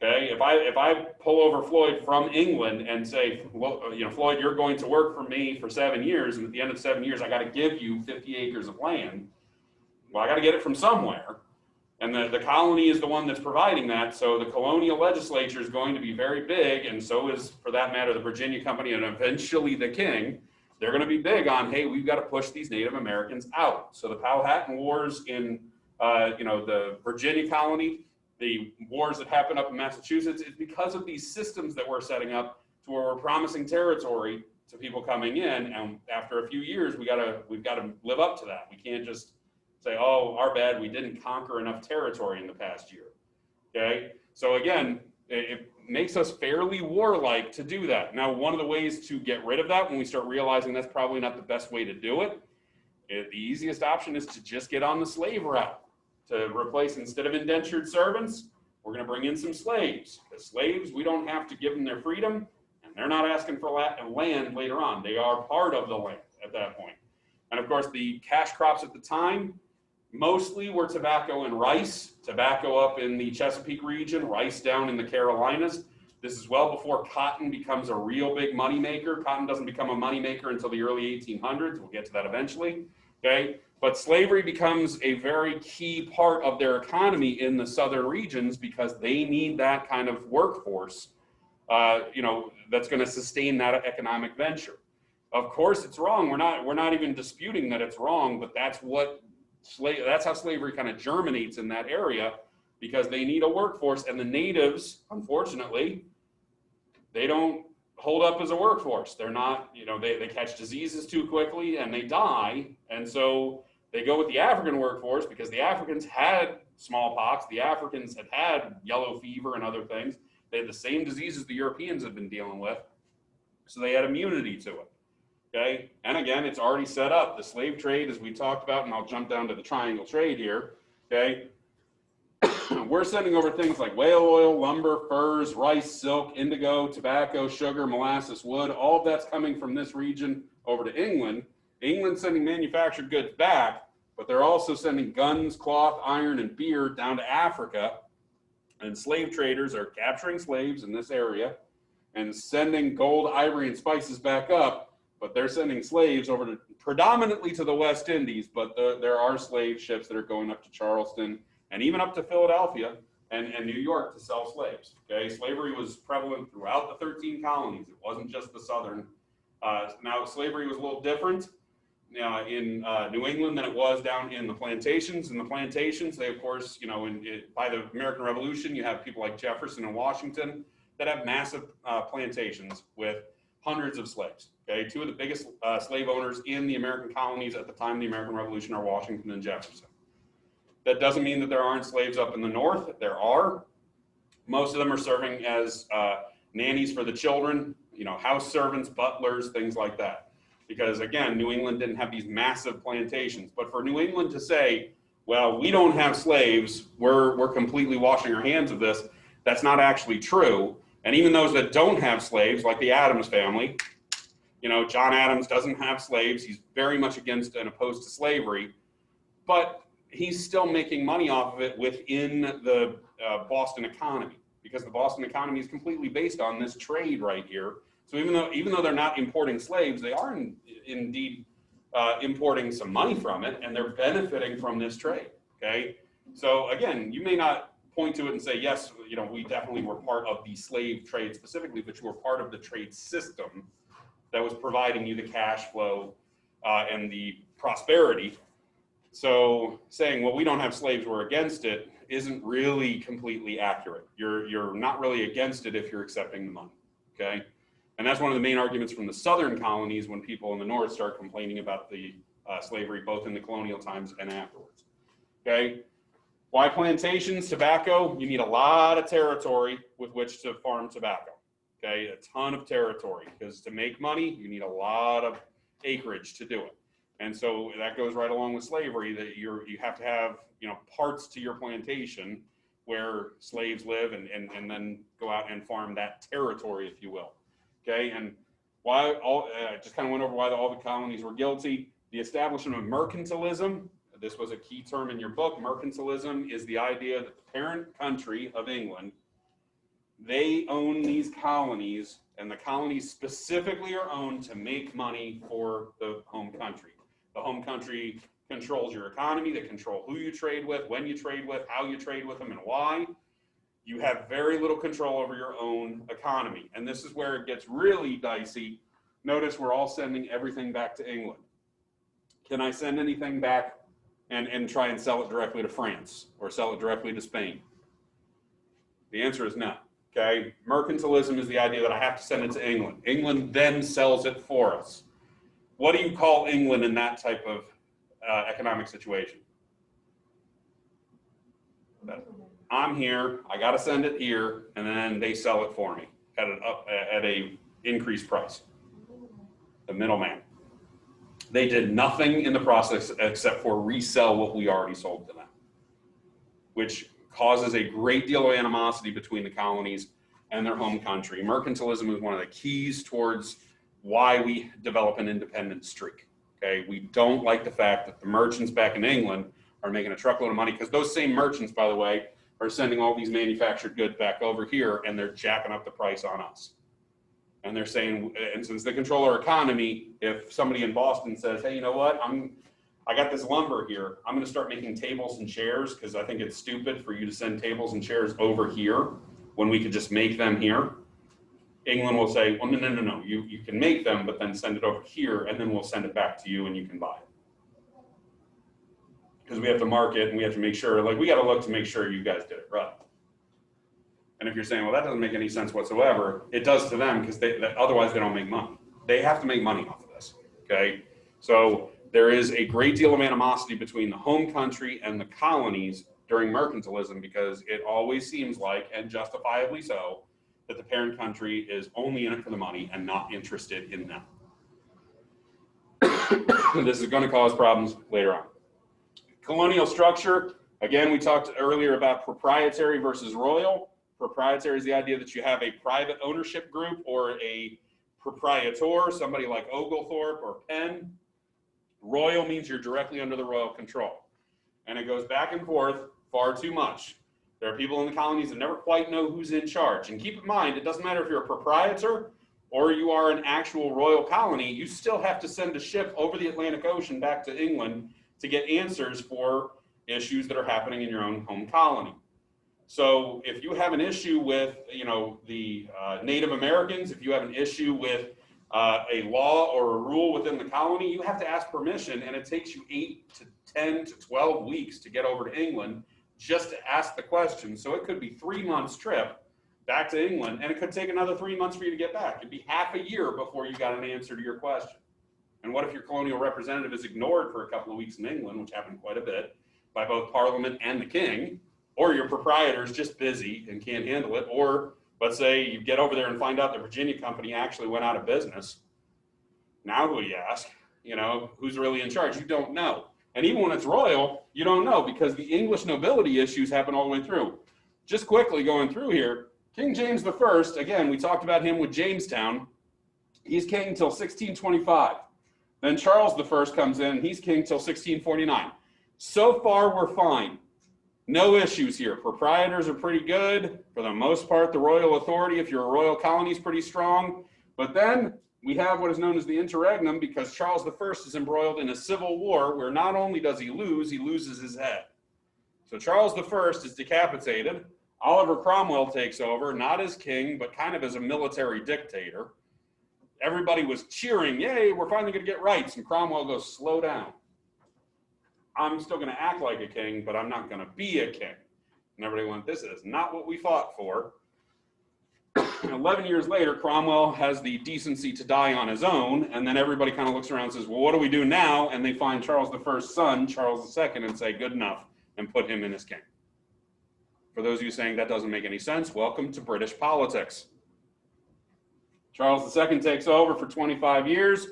Okay, if I pull over Floyd from England and say, well, you know, Floyd, you're going to work for me for 7 years, and at the end of 7 years, I got to give you 50 acres of land. Well, I got to get it from somewhere, and the colony is the one that's providing that. So the colonial legislature is going to be very big, and so is, for that matter, the Virginia Company and eventually the King. They're going to be big on, hey, we've got to push these Native Americans out. So the Powhatan Wars in, you know, the Virginia colony, the wars that happen up in Massachusetts, is because of these systems that we're setting up to where we're promising territory to people coming in, and after a few years, we've got to live up to that. We can't just say, oh, our bad, we didn't conquer enough territory in the past year. Okay, so again, it makes us fairly warlike to do that. Now, one of the ways to get rid of that, when we start realizing that's probably not the best way to do it, the easiest option is to just get on the slave route. To replace, instead of indentured servants, we're going to bring in some slaves. The slaves, we don't have to give them their freedom, and they're not asking for land later on. They are part of the land at that point. And of course, the cash crops at the time mostly were tobacco and rice. Tobacco up in the Chesapeake region, rice down in the Carolinas. This is well before cotton becomes a real big moneymaker. Cotton doesn't become a moneymaker until the early 1800s. We'll get to that eventually. Okay. But slavery becomes a very key part of their economy in the southern regions because they need that kind of workforce, you know, that's going to sustain that economic venture. Of course, it's wrong. We're not even disputing that it's wrong, but that's how slavery kind of germinates in that area, because they need a workforce, and the natives, unfortunately, they don't hold up as a workforce. They're not, you know, they catch diseases too quickly and they die, and so they go with the African workforce because the Africans had smallpox, the Africans had yellow fever and other things. They had the same diseases the Europeans had been dealing with, so they had immunity to it. Okay, and again, it's already set up. The slave trade, as we talked about, and I'll jump down to the triangle trade here. Okay, we're sending over things like whale oil, lumber, furs, rice, silk, indigo, tobacco, sugar, molasses, wood. All of that's coming from this region over to England. England's sending manufactured goods back, but they're also sending guns, cloth, iron, and beer down to Africa. And slave traders are capturing slaves in this area and sending gold, ivory, and spices back up, but they're sending slaves over to predominantly to the West Indies, but there are slave ships that are going up to Charleston and even up to Philadelphia and New York to sell slaves. Okay, slavery was prevalent throughout the 13 colonies. It wasn't just the southern. Now, slavery was a little different in New England than it was down in the plantations. In the plantations, they, of course, you know, by the American Revolution, you have people like Jefferson and Washington that have massive plantations with hundreds of slaves. Okay, two of the biggest slave owners in the American colonies at the time of the American Revolution are Washington and Jefferson. That doesn't mean that there aren't slaves up in the north. There are. Most of them are serving as nannies for the children, you know, house servants, butlers, things like that. Because again, New England didn't have these massive plantations. But for New England to say, well, we don't have slaves, we're completely washing our hands of this, that's not actually true. And even those that don't have slaves, like the Adams family, you know, John Adams doesn't have slaves. He's very much against and opposed to slavery, but he's still making money off of it within the Boston economy, because the Boston economy is completely based on this trade right here. So even though they're not importing slaves, they are indeed importing some money from it, and they're benefiting from this trade. Okay, so again, you may not point to it and say, yes, you know, we definitely were part of the slave trade specifically, but you were part of the trade system that was providing you the cash flow and the prosperity. So saying, well, we don't have slaves, we're against it, isn't really completely accurate. You're not really against it if you're accepting the money. Okay. And that's one of the main arguments from the southern colonies when people in the north start complaining about the slavery, both in the colonial times and afterwards. Okay, why plantations, tobacco? You need a lot of territory with which to farm tobacco. Okay, a ton of territory, because to make money, you need a lot of acreage to do it. And so that goes right along with slavery, that you have to have, you know, parts to your plantation where slaves live and then go out and farm that territory, if you will. Okay, and why just kind of went over why all the colonies were guilty. The establishment of mercantilism, this was a key term in your book. Mercantilism is the idea that the parent country of England They own these colonies, and the colonies specifically are owned to make money for the home country. The home country controls your economy. They control who you trade with, when you trade with, how you trade with them, and why. You have very little control over your own economy. And this is where it gets really dicey. Notice we're all sending everything back to England. Can I send anything back and try and sell it directly to France or sell it directly to Spain? The answer is no. Okay, mercantilism is the idea that I have to send it to England. England then sells it for us. What do you call England in that type of economic situation? I'm here, I got to send it here, and then they sell it for me at a increased price. The middleman. They did nothing in the process except for resell what we already sold to them, which causes a great deal of animosity between the colonies and their home country. Mercantilism is one of the keys towards why we develop an independent streak. Okay, we don't like the fact that the merchants back in England are making a truckload of money, because those same merchants, by the way, are sending all these manufactured goods back over here, and they're jacking up the price on us. And they're saying, and since they control our economy, if somebody in Boston says, hey, you know what, I got this lumber here, I'm going to start making tables and chairs because I think it's stupid for you to send tables and chairs over here when we could just make them here. England will say, well, no, you can make them, but then send it over here, and then we'll send it back to you and you can buy it. Because we have to market and we have to make sure, like, we got to look to make sure you guys did it right. And if you're saying, well, that doesn't make any sense whatsoever, it does to them, because otherwise they don't make money. They have to make money off of this, okay? So there is a great deal of animosity between the home country and the colonies during mercantilism, because it always seems like, and justifiably so, that the parent country is only in it for the money and not interested in them. This is going to cause problems later on. Colonial structure, again, we talked earlier about proprietary versus royal. Proprietary is the idea that you have a private ownership group or a proprietor, somebody like Oglethorpe or Penn. Royal means you're directly under the royal control. And it goes back and forth far too much. There are people in the colonies that never quite know who's in charge. And keep in mind, it doesn't matter if you're a proprietor or you are an actual royal colony, you still have to send a ship over the Atlantic Ocean back to England to get answers for issues that are happening in your own home colony. So if you have an issue with, the Native Americans, if you have an issue with a law or a rule within the colony, you have to ask permission, and it takes you 8 to 10 to 12 weeks to get over to England just to ask the question. So it could be 3 months trip back to England, and it could take another 3 months for you to get back. It'd be half a year before you got an answer to your question. And what if your colonial representative is ignored for a couple of weeks in England, which happened quite a bit, by both Parliament and the King, or your proprietor is just busy and can't handle it, or let's say you get over there and find out the Virginia company actually went out of business. Now who do you ask? Who's really in charge? You don't know. And even when it's royal, you don't know, because the English nobility issues happen all the way through. Just quickly going through here, King James I, again, we talked about him with Jamestown. He's king until 1625. Then Charles I comes in, he's king till 1649. So far, we're fine. No issues here. Proprietors are pretty good. For the most part, the royal authority, if you're a royal colony, is pretty strong. But then we have what is known as the interregnum, because Charles I is embroiled in a civil war where not only does he loses his head. So Charles I is decapitated. Oliver Cromwell takes over, not as king, but kind of as a military dictator. Everybody was cheering, yay, we're finally going to get rights. And Cromwell goes, slow down. I'm still going to act like a king, but I'm not going to be a king. And everybody went, this is not what we fought for. 11 years later, Cromwell has the decency to die on his own. And then everybody kind of looks around and says, well, what do we do now? And they find Charles I's son, Charles II, and say, good enough, and put him in as king. For those of you saying that doesn't make any sense, welcome to British politics. Charles II takes over for 25 years.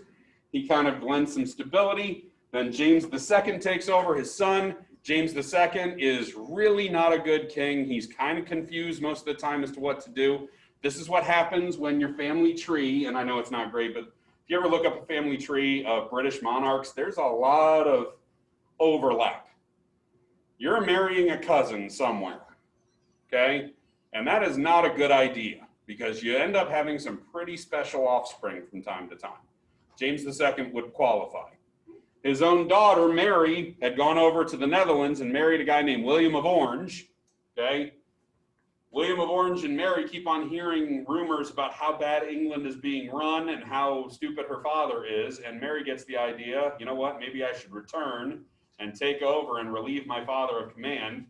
He kind of lends some stability. Then James II takes over, his son. James II is really not a good king. He's kind of confused most of the time as to what to do. This is what happens when your family tree, and I know it's not great, but if you ever look up a family tree of British monarchs, there's a lot of overlap. You're marrying a cousin somewhere, okay? And that is not a good idea because you end up having some pretty special offspring from time to time. James II would qualify. His own daughter, Mary, had gone over to the Netherlands and married a guy named William of Orange, okay? William of Orange and Mary keep on hearing rumors about how bad England is being run and how stupid her father is, and Mary gets the idea, you know what, maybe I should return and take over and relieve my father of command.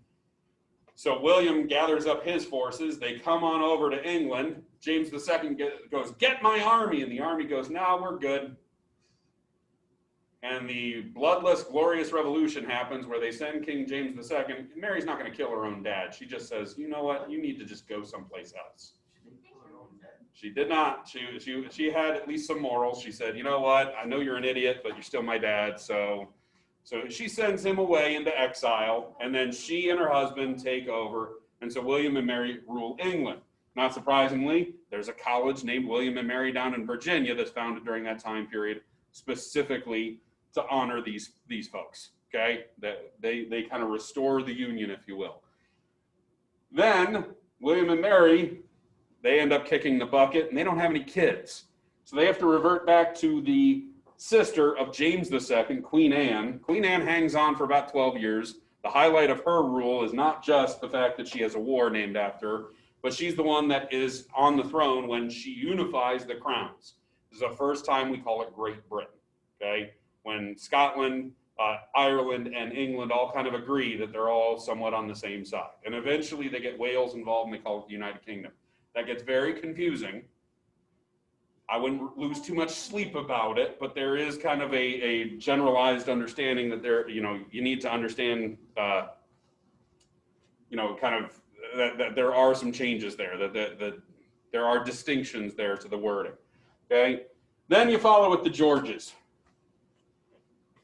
So William gathers up his forces, they come on over to England, James II goes, get my army, and the army goes, no, we're good. And the bloodless, glorious revolution happens where they send King James II. Mary's not going to kill her own dad. She just says, you know what? You need to just go someplace else. She did not. She had at least some morals. She said, you know what? I know you're an idiot, but you're still my dad. So she sends him away into exile. And then she and her husband take over. And so William and Mary rule England. Not surprisingly, there's a college named William and Mary down in Virginia that's founded during that time period specifically to honor these folks, okay? That they kind of restore the union, if you will. Then William and Mary, they end up kicking the bucket and they don't have any kids. So they have to revert back to the sister of James II, Queen Anne. Queen Anne hangs on for about 12 years. The highlight of her rule is not just the fact that she has a war named after her, but she's the one that is on the throne when she unifies the crowns. This is the first time we call it Great Britain, okay? When Scotland, Ireland, and England all kind of agree that they're all somewhat on the same side. And eventually they get Wales involved and they call it the United Kingdom. That gets very confusing. I wouldn't lose too much sleep about it, but there is kind of a generalized understanding that there, you need to understand, kind of that there are some changes there, that there are distinctions there to the wording, okay? Then you follow with the Georges.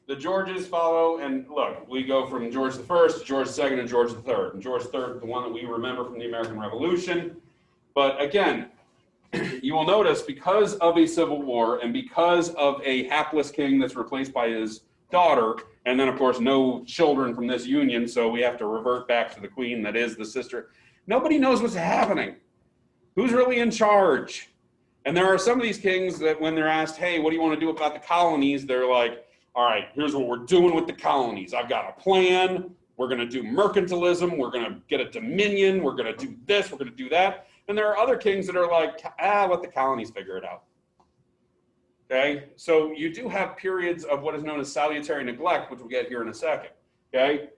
The Georges follow, and look, we go from George I to George II and George III. And George III, the one that we remember from the American Revolution. But again, you will notice because of a civil war and because of a hapless king that's replaced by his daughter, and then of course no children from this union, so we have to revert back to the queen that is the sister. Nobody knows what's happening. Who's really in charge? And there are some of these kings that when they're asked, hey, what do you want to do about the colonies? They're like, all right, here's what we're doing with the colonies. I've got a plan. We're going to do mercantilism. We're going to get a dominion. We're going to do this. We're going to do that. And there are other kings that are like, let the colonies figure it out. Okay, so you do have periods of what is known as salutary neglect, which we'll get here in a second. Okay,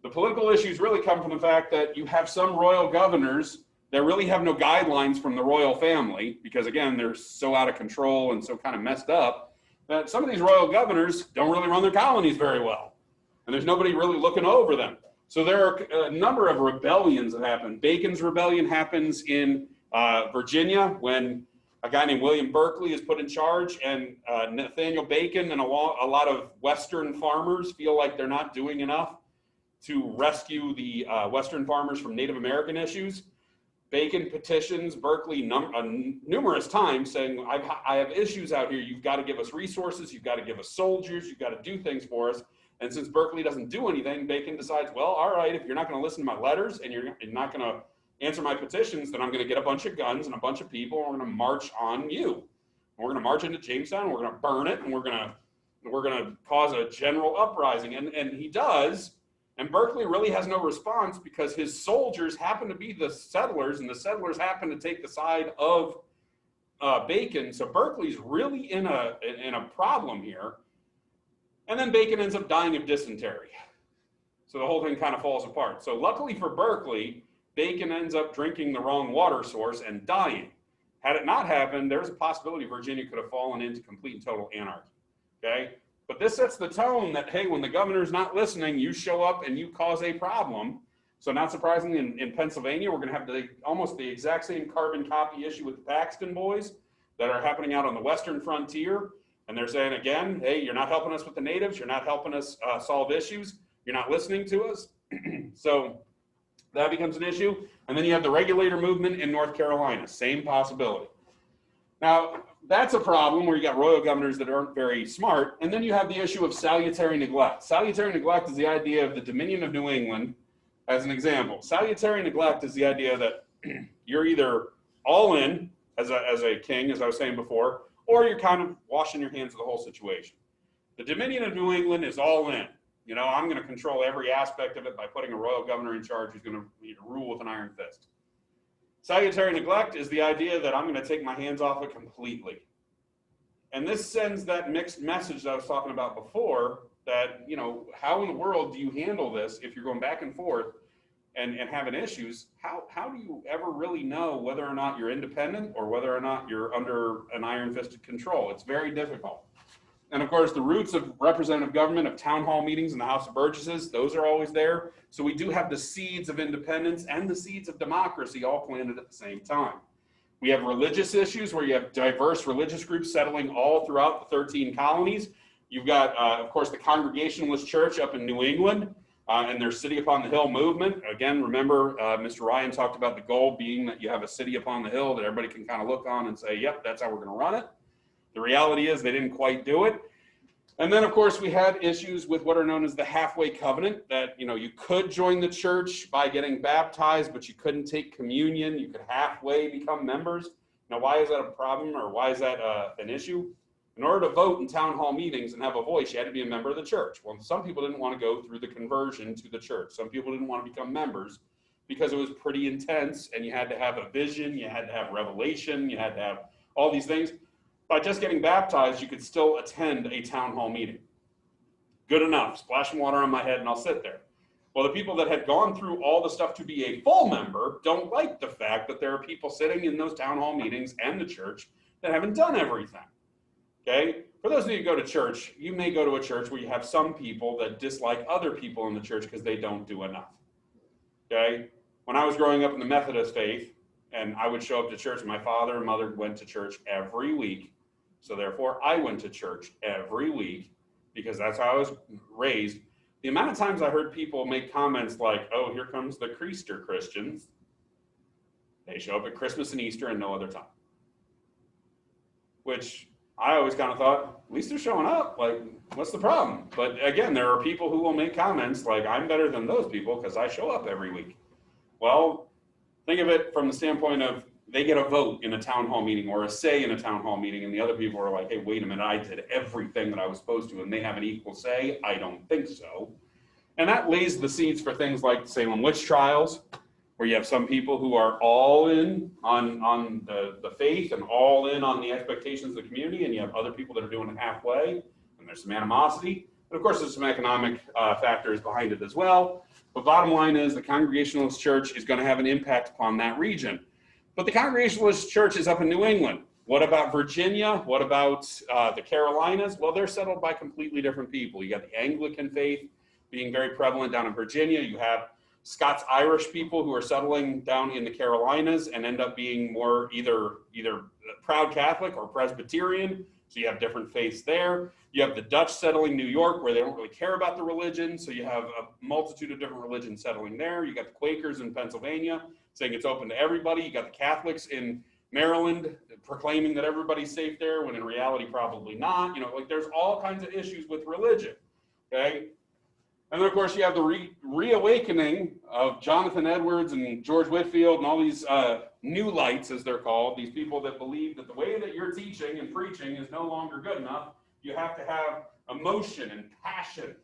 the political issues really come from the fact that you have some royal governors that really have no guidelines from the royal family, because again, they're so out of control and so kind of messed up that some of these royal governors don't really run their colonies very well. And there's nobody really looking over them. So there are a number of rebellions that happen. Bacon's rebellion happens in Virginia when a guy named William Berkeley is put in charge, and Nathaniel Bacon and a lot of Western farmers feel like they're not doing enough to rescue the Western farmers from Native American issues. Bacon petitions Berkeley numerous times saying, I have issues out here. You've got to give us resources. You've got to give us soldiers. You've got to do things for us. And since Berkeley doesn't do anything, Bacon decides, well, all right, if you're not going to listen to my letters and you're not going to answer my petitions, then I'm going to get a bunch of guns and a bunch of people, and we're going to march on you. And we're going to march into Jamestown, and we're going to burn it, and we're going to cause a general uprising. And he does. And Berkeley really has no response because his soldiers happen to be the settlers, and the settlers happen to take the side of Bacon. So Berkeley's really in a problem here. And then Bacon ends up dying of dysentery. So the whole thing kind of falls apart. So luckily for Berkeley, Bacon ends up drinking the wrong water source and dying. Had it not happened, there's a possibility Virginia could have fallen into complete and total anarchy. Okay? But this sets the tone that, hey, when the governor's not listening, you show up and you cause a problem. So not surprisingly, in Pennsylvania, we're going to have almost the exact same carbon copy issue with the Paxton boys that are happening out on the western frontier. And they're saying, again, hey, you're not helping us with the natives. You're not helping us solve issues. You're not listening to us. So that becomes an issue. And then you have the regulator movement in North Carolina. Same possibility. Now, that's a problem where you got royal governors that aren't very smart. And then you have the issue of salutary neglect. Salutary neglect is the idea of the Dominion of New England, as an example. Salutary neglect is the idea that you're either all in as a king, as I was saying before, or you're kind of washing your hands of the whole situation. The Dominion of New England is all in. You know, I'm going to control every aspect of it by putting a royal governor in charge who's going to rule with an iron fist. Salutary neglect is the idea that I'm going to take my hands off it completely. And this sends that mixed message that I was talking about before, that, you know, how in the world do you handle this if you're going back and forth and having issues? How do you ever really know whether or not you're independent or whether or not you're under an iron-fisted control? It's very difficult. And of course, the roots of representative government, of town hall meetings in the House of Burgesses, those are always there. So we do have the seeds of independence and the seeds of democracy all planted at the same time. We have religious issues where you have diverse religious groups settling all throughout the 13 colonies. You've got, of course, the Congregationalist Church up in New England and their City Upon the Hill movement. Again, remember, Mr. Ryan talked about the goal being that you have a city upon the hill that everybody can kind of look on and say, yep, that's how we're going to run it. The reality is they didn't quite do it. And then, of course, we had issues with what are known as the halfway covenant, that, you know, you could join the church by getting baptized, but you couldn't take communion. You could halfway become members. Now, why is that a problem, or why is that an issue? In order to vote in town hall meetings and have a voice, you had to be a member of the church. Well, some people didn't want to go through the conversion to the church. Some people didn't want to become members because it was pretty intense, and you had to have a vision, you had to have revelation, you had to have all these things. By just getting baptized, you could still attend a town hall meeting. Good enough. Splash some water on my head and I'll sit there. Well, the people that had gone through all the stuff to be a full member don't like the fact that there are people sitting in those town hall meetings and the church that haven't done everything. Okay? For those of you who go to church, you may go to a church where you have some people that dislike other people in the church because they don't do enough. Okay? When I was growing up in the Methodist faith, and I would show up to church, my father and mother went to church every week. So therefore, I went to church every week because that's how I was raised. The amount of times I heard people make comments like, oh, here comes the Creaster Christians. They show up at Christmas and Easter and no other time. Which I always kind of thought, at least they're showing up. Like, what's the problem? But again, there are people who will make comments like, I'm better than those people because I show up every week. Well, think of it from the standpoint of they get a vote in a town hall meeting or a say in a town hall meeting, and the other people are like, hey, wait a minute, I did everything that I was supposed to, and they have an equal say? I don't think so. And that lays the seeds for things like Salem witch trials, where you have some people who are all in on the faith and all in on the expectations of the community, and you have other people that are doing it halfway, and there's some animosity. And of course, there's some economic factors behind it as well. But bottom line is the Congregationalist Church is going to have an impact upon that region. But the Congregationalist Church is up in New England. What about Virginia? What about the Carolinas? Well, they're settled by completely different people. You got the Anglican faith being very prevalent down in Virginia. You have Scots-Irish people who are settling down in the Carolinas and end up being more either proud Catholic or Presbyterian. So you have different faiths there. You have the Dutch settling New York, where they don't really care about the religion. So you have a multitude of different religions settling there. You got the Quakers in Pennsylvania saying it's open to everybody. You got the Catholics in Maryland proclaiming that everybody's safe there, when in reality probably not. You know, like there's all kinds of issues with religion. Okay. And then, of course, you have the reawakening of Jonathan Edwards and George Whitefield and all these new lights, as they're called, these people that believe that the way that you're teaching and preaching is no longer good enough. You have to have emotion and passion.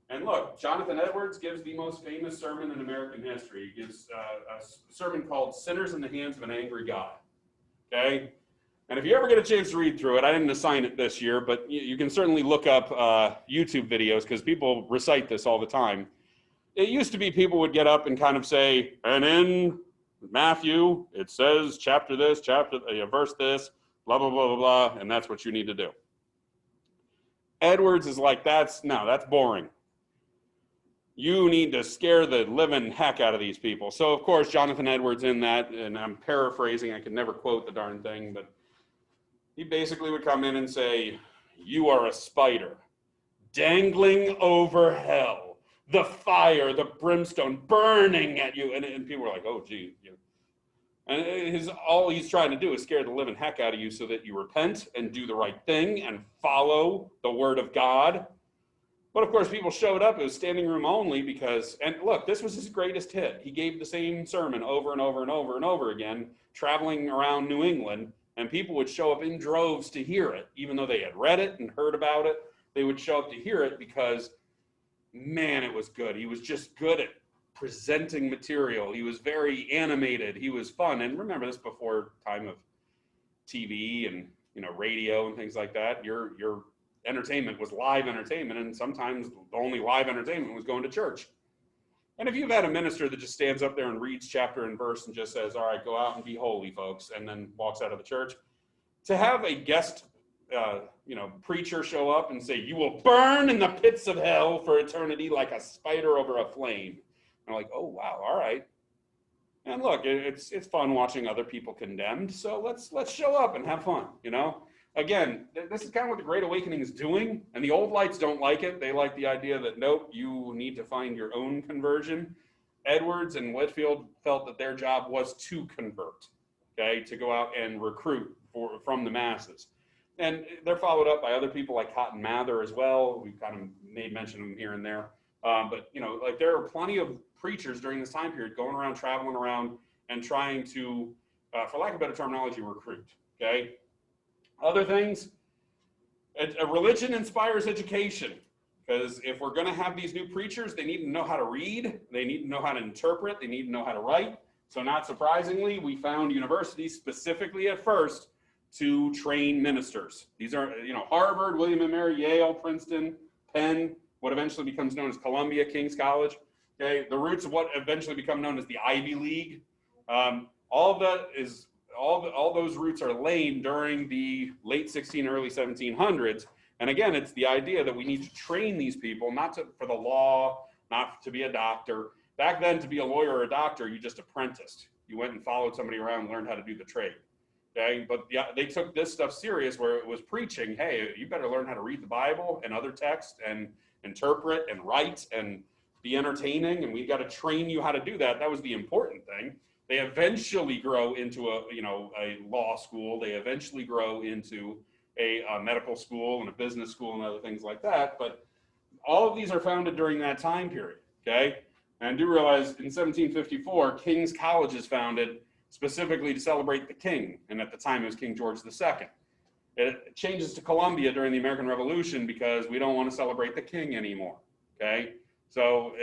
And look, Jonathan Edwards gives the most famous sermon in American history. He gives a sermon called Sinners in the Hands of an Angry God. Okay? And if you ever get a chance to read through it, I didn't assign it this year, but you can certainly look up YouTube videos because people recite this all the time. It used to be people would get up and kind of say, and in Matthew, it says chapter this, verse this, blah, blah, blah, blah, blah, and that's what you need to do. Edwards is like, that's boring. You need to scare the living heck out of these people. So, of course, Jonathan Edwards in that, and I'm paraphrasing, I can never quote the darn thing, but he basically would come in and say, you are a spider dangling over hell, the fire, the brimstone burning at you. And people were like, oh, gee. You know. And all he's trying to do is scare the living heck out of you so that you repent and do the right thing and follow the word of God. But of course, people showed up. It was standing room only because, and look, this was his greatest hit. He gave the same sermon over and over and over and over again, traveling around New England, and people would show up in droves to hear it, even though they had read it and heard about it. They would show up to hear it because, man, it was good. He was just good at presenting material. He was very animated. He was fun. And remember, this before time of TV and radio and things like that. Your entertainment was live entertainment, and sometimes the only live entertainment was going to church. And if you've had a minister that just stands up there and reads chapter and verse and just says, all right, go out and be holy, folks, and then walks out of the church, to have a guest preacher show up and say, you will burn in the pits of hell for eternity like a spider over a flame. And I'm like, oh, wow, all right. And look, it's fun watching other people condemned, so let's show up and have fun, Again, this is kind of what the Great Awakening is doing, and the old lights don't like it. They like the idea that, nope, you need to find your own conversion. Edwards and Whitefield felt that their job was to convert, okay, to go out and recruit from the masses. And they're followed up by other people like Cotton Mather as well. We kind of made mention of them here and there. But, there are plenty of preachers during this time period going around, traveling around, and trying to, for lack of better terminology, recruit, okay? Other things, a religion inspires education, because if we're going to have these new preachers, they need to know how to read, they need to know how to interpret, they need to know how to write. So not surprisingly, we found universities specifically at first to train ministers. These are, Harvard, William and Mary, Yale, Princeton, Penn, what eventually becomes known as Columbia, King's College. Okay, the roots of what eventually become known as the Ivy League. All those roots are laid during the late 1600s, early 1700s. And again, it's the idea that we need to train these people, not for the law, not to be a doctor. Back then, to be a lawyer or a doctor, you just apprenticed. You went and followed somebody around and learned how to do the trade. Okay, but yeah, they took this stuff serious where it was preaching, hey, you better learn how to read the Bible and other texts and interpret and write and be entertaining, and we've got to train you how to do that. That was the important thing. They eventually grow into a law school. They eventually grow into a medical school and a business school and other things like that. But all of these are founded during that time period, okay? And do realize in 1754, King's College is founded specifically to celebrate the king. And at the time, it was King George II. It changes to Columbia during the American Revolution because we don't want to celebrate the king anymore, okay? So,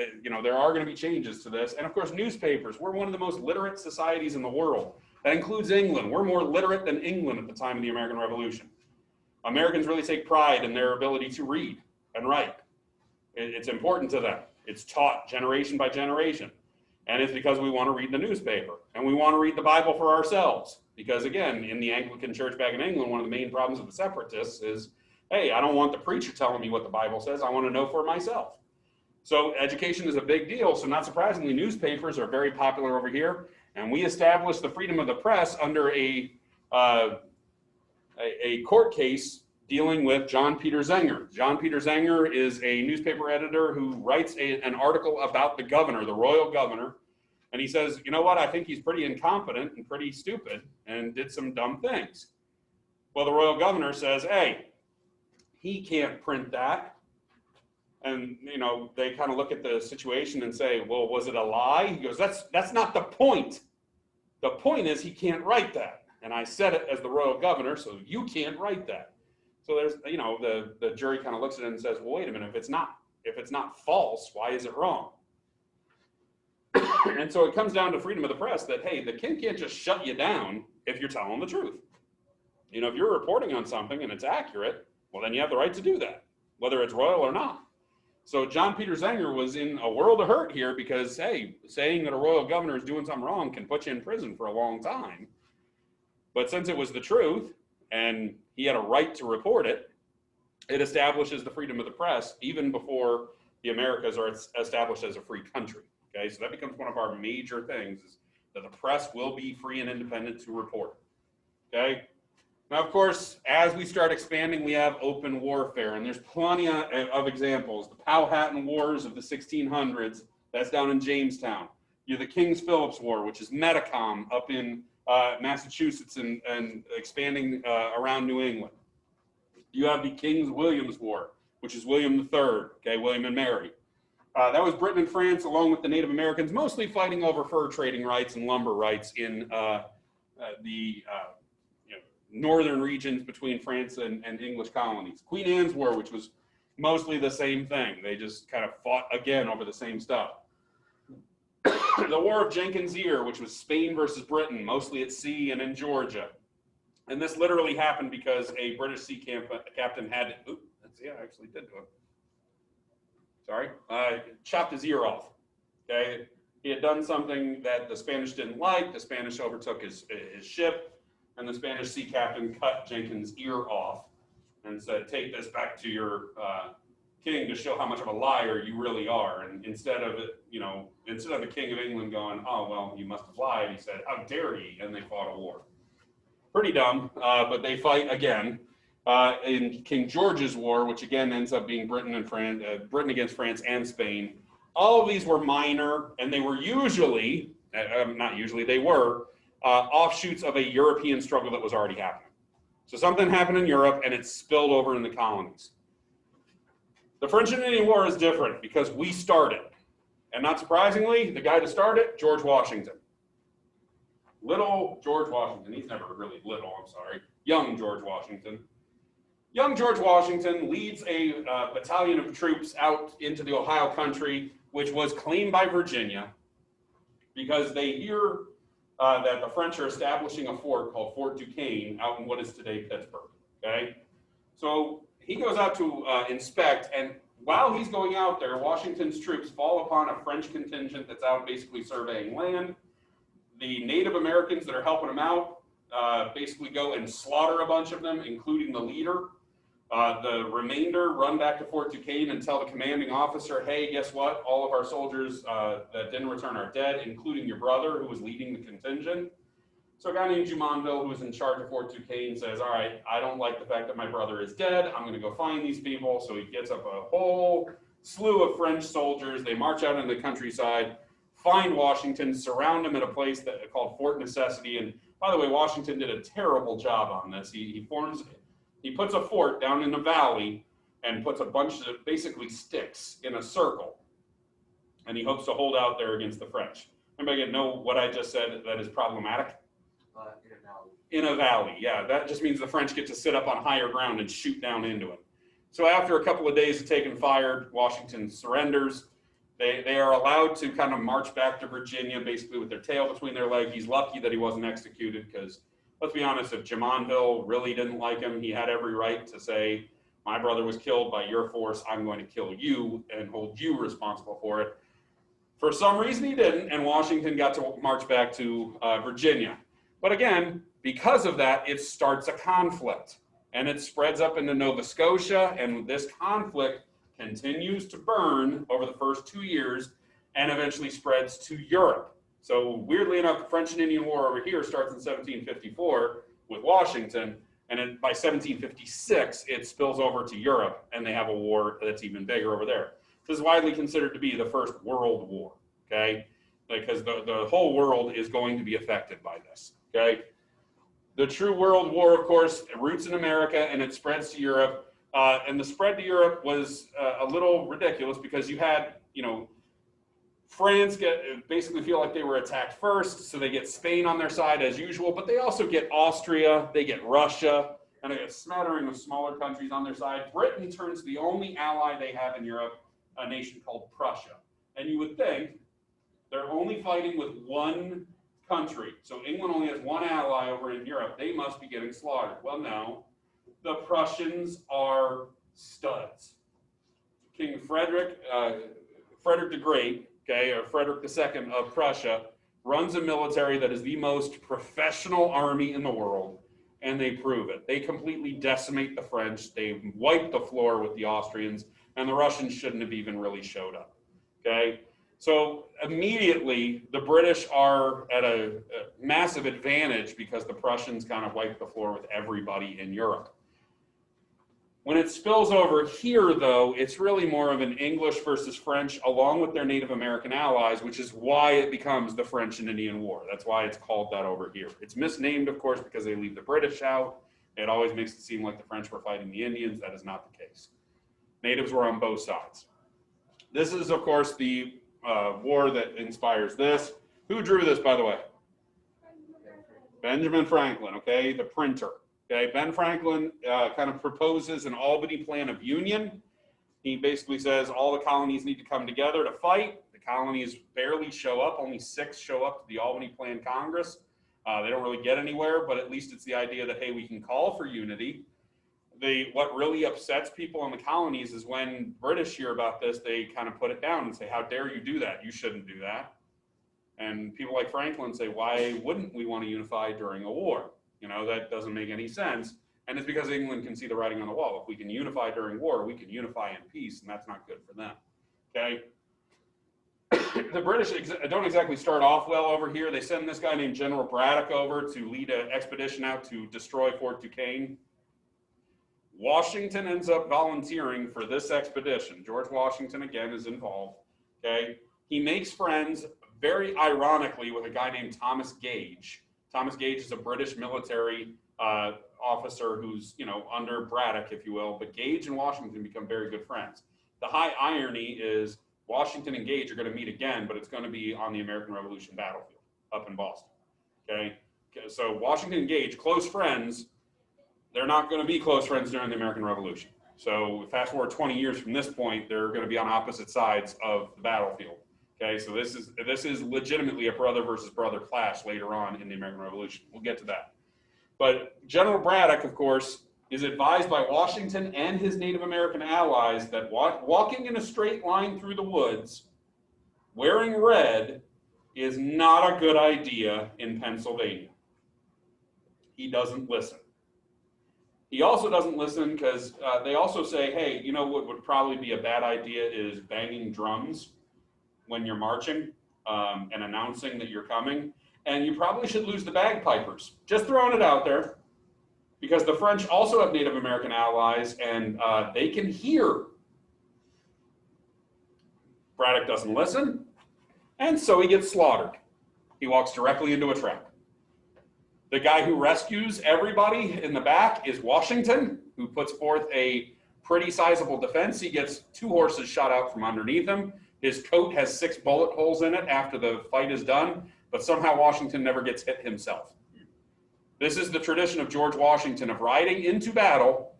there are going to be changes to this. And of course, newspapers. We're one of the most literate societies in the world. That includes England. We're more literate than England at the time of the American Revolution. Americans really take pride in their ability to read and write. It's important to them. It's taught generation by generation. And it's because we want to read the newspaper. And we want to read the Bible for ourselves. Because again, in the Anglican Church back in England, one of the main problems with the separatists is, hey, I don't want the preacher telling me what the Bible says. I want to know for myself. So education is a big deal. So not surprisingly, newspapers are very popular over here. And we established the freedom of the press under a court case dealing with John Peter Zenger. John Peter Zenger is a newspaper editor who writes an article about the governor, the royal governor. And he says, you know what, I think he's pretty incompetent and pretty stupid and did some dumb things. Well, the royal governor says, hey, he can't print that. And, they kind of look at the situation and say, well, was it a lie? He goes, that's not the point. The point is he can't write that. And I said it as the royal governor, so you can't write that. So there's, the jury kind of looks at it and says, well, wait a minute, if it's not false, why is it wrong? And so it comes down to freedom of the press that, hey, the king can't just shut you down if you're telling the truth. If you're reporting on something and it's accurate, well, then you have the right to do that, whether it's royal or not. So John Peter Zenger was in a world of hurt here because, hey, saying that a royal governor is doing something wrong can put you in prison for a long time. But since it was the truth and he had a right to report it, it establishes the freedom of the press even before the Americas are established as a free country. Okay, so that becomes one of our major things, is that the press will be free and independent to report. Okay. Now, of course, as we start expanding, we have open warfare, and there's plenty of examples. The Powhatan Wars of the 1600s, that's down in Jamestown. You have the King's Philip's War, which is Metacom up in Massachusetts and expanding around New England. You have the King's William's War, which is William III, okay, William and Mary. That was Britain and France, along with the Native Americans, mostly fighting over fur trading rights and lumber rights in the northern regions between France and English colonies. Queen Anne's War, which was mostly the same thing. They just kind of fought again over the same stuff. The War of Jenkins' Ear, which was Spain versus Britain, mostly at sea and in Georgia. And this literally happened because a British sea captain had, I actually did do it. Sorry, chopped his ear off, okay? He had done something that the Spanish didn't like. The Spanish overtook his ship, and the Spanish sea captain cut Jenkins' ear off and said, take this back to your king to show how much of a liar you really are. And instead of the King of England going, oh, well, you must have lied, he said, how dare he? And they fought a war. Pretty dumb, but they fight again in King George's War, which again ends up being Britain against France and Spain. All of these were minor, and they were usually, they were offshoots of a European struggle that was already happening. So something happened in Europe, and it spilled over in the colonies. The French and Indian War is different because we started. And not surprisingly, the guy to start it, George Washington. Little George Washington, he's never really little, I'm sorry, young George Washington. Young George Washington leads a battalion of troops out into the Ohio country, which was claimed by Virginia, because they hear that the French are establishing a fort called Fort Duquesne out in what is today Pittsburgh, okay? So he goes out to inspect, and while he's going out there, Washington's troops fall upon a French contingent that's out basically surveying land. The Native Americans that are helping him out basically go and slaughter a bunch of them, including the leader. The remainder run back to Fort Duquesne and tell the commanding officer, hey, guess what? All of our soldiers that didn't return are dead, including your brother who was leading the contingent. So a guy named Jumonville, who was in charge of Fort Duquesne, says, all right, I don't like the fact that my brother is dead. I'm going to go find these people. So he gets up a whole slew of French soldiers. They march out into the countryside, find Washington, surround him at a place called Fort Necessity. And by the way, Washington did a terrible job on this. He puts a fort down in a valley and puts a bunch of basically sticks in a circle. And he hopes to hold out there against the French. Anybody know what I just said that is problematic? In a valley. In a valley, yeah. That just means the French get to sit up on higher ground and shoot down into it. So after a couple of days of taking fire, Washington surrenders. They are allowed to kind of march back to Virginia, basically with their tail between their legs. He's lucky that he wasn't executed because, let's be honest, if Jumonville really didn't like him, he had every right to say, my brother was killed by your force, I'm going to kill you and hold you responsible for it. For some reason he didn't, and Washington got to march back to Virginia. But again, because of that, it starts a conflict, and it spreads up into Nova Scotia, and this conflict continues to burn over the first 2 years and eventually spreads to Europe. So weirdly enough, the French and Indian War over here starts in 1754 with Washington, and then by 1756, it spills over to Europe, and they have a war that's even bigger over there. This is widely considered to be the first world war, okay? Because the whole world is going to be affected by this, okay? The true world war, of course, roots in America, and it spreads to Europe. And the spread to Europe was a little ridiculous because you had, France basically feel like they were attacked first, so they get Spain on their side as usual, but they also get Austria, they get Russia, and they get a smattering of smaller countries on their side. Britain turns to the only ally they have in Europe, a nation called Prussia. And you would think they're only fighting with one country. So England only has one ally over in Europe. They must be getting slaughtered. Well, no. The Prussians are studs. King Frederick the Great, okay, or Frederick II of Prussia, runs a military that is the most professional army in the world, and they prove it. They completely decimate the French. They wipe the floor with the Austrians, and the Russians shouldn't have even really showed up, okay? So immediately, the British are at a massive advantage because the Prussians kind of wipe the floor with everybody in Europe. When it spills over here, though, it's really more of an English versus French along with their Native American allies, which is why it becomes the French and Indian War. That's why it's called that over here. It's misnamed, of course, because they leave the British out. It always makes it seem like the French were fighting the Indians. That is not the case. Natives were on both sides. This is, of course, the war that inspires this. Who drew this, by the way? Benjamin Franklin, okay, the printer. Okay, Ben Franklin kind of proposes an Albany Plan of Union. He basically says all the colonies need to come together to fight. The colonies barely show up. Only 6 show up to the Albany Plan Congress. They don't really get anywhere, but at least it's the idea that, hey, we can call for unity. What really upsets people in the colonies is when British hear about this, they kind of put it down and say, how dare you do that? You shouldn't do that. And people like Franklin say, why wouldn't we want to unify during a war? You know, that doesn't make any sense. And it's because England can see the writing on the wall. If we can unify during war, we can unify in peace, and that's not good for them. Okay? The British don't exactly start off well over here. They send this guy named General Braddock over to lead an expedition out to destroy Fort Duquesne. Washington ends up volunteering for this expedition. George Washington, again, is involved. Okay? He makes friends, very ironically, with a guy named Thomas Gage. Thomas Gage is a British military officer who's, you know, under Braddock, if you will, but Gage and Washington become very good friends. The high irony is Washington and Gage are going to meet again, but it's going to be on the American Revolution battlefield up in Boston. Okay? So Washington and Gage, close friends, they're not going to be close friends during the American Revolution. So fast forward 20 years from this point, they're going to be on opposite sides of the battlefield. Okay, so this is legitimately a brother versus brother clash later on in the American Revolution. We'll get to that. But General Braddock, of course, is advised by Washington and his Native American allies that walking in a straight line through the woods, wearing red, is not a good idea in Pennsylvania. He doesn't listen. He also doesn't listen because they also say, hey, you know what would probably be a bad idea is banging drums when you're marching and announcing that you're coming. And you probably should lose the bagpipers. Just throwing it out there, because the French also have Native American allies and they can hear. Braddock doesn't listen, and so he gets slaughtered. He walks directly into a trap. The guy who rescues everybody in the back is Washington, who puts forth a pretty sizable defense. He gets 2 horses shot out from underneath him. His coat has 6 bullet holes in it after the fight is done, but somehow Washington never gets hit himself. This is the tradition of George Washington of riding into battle.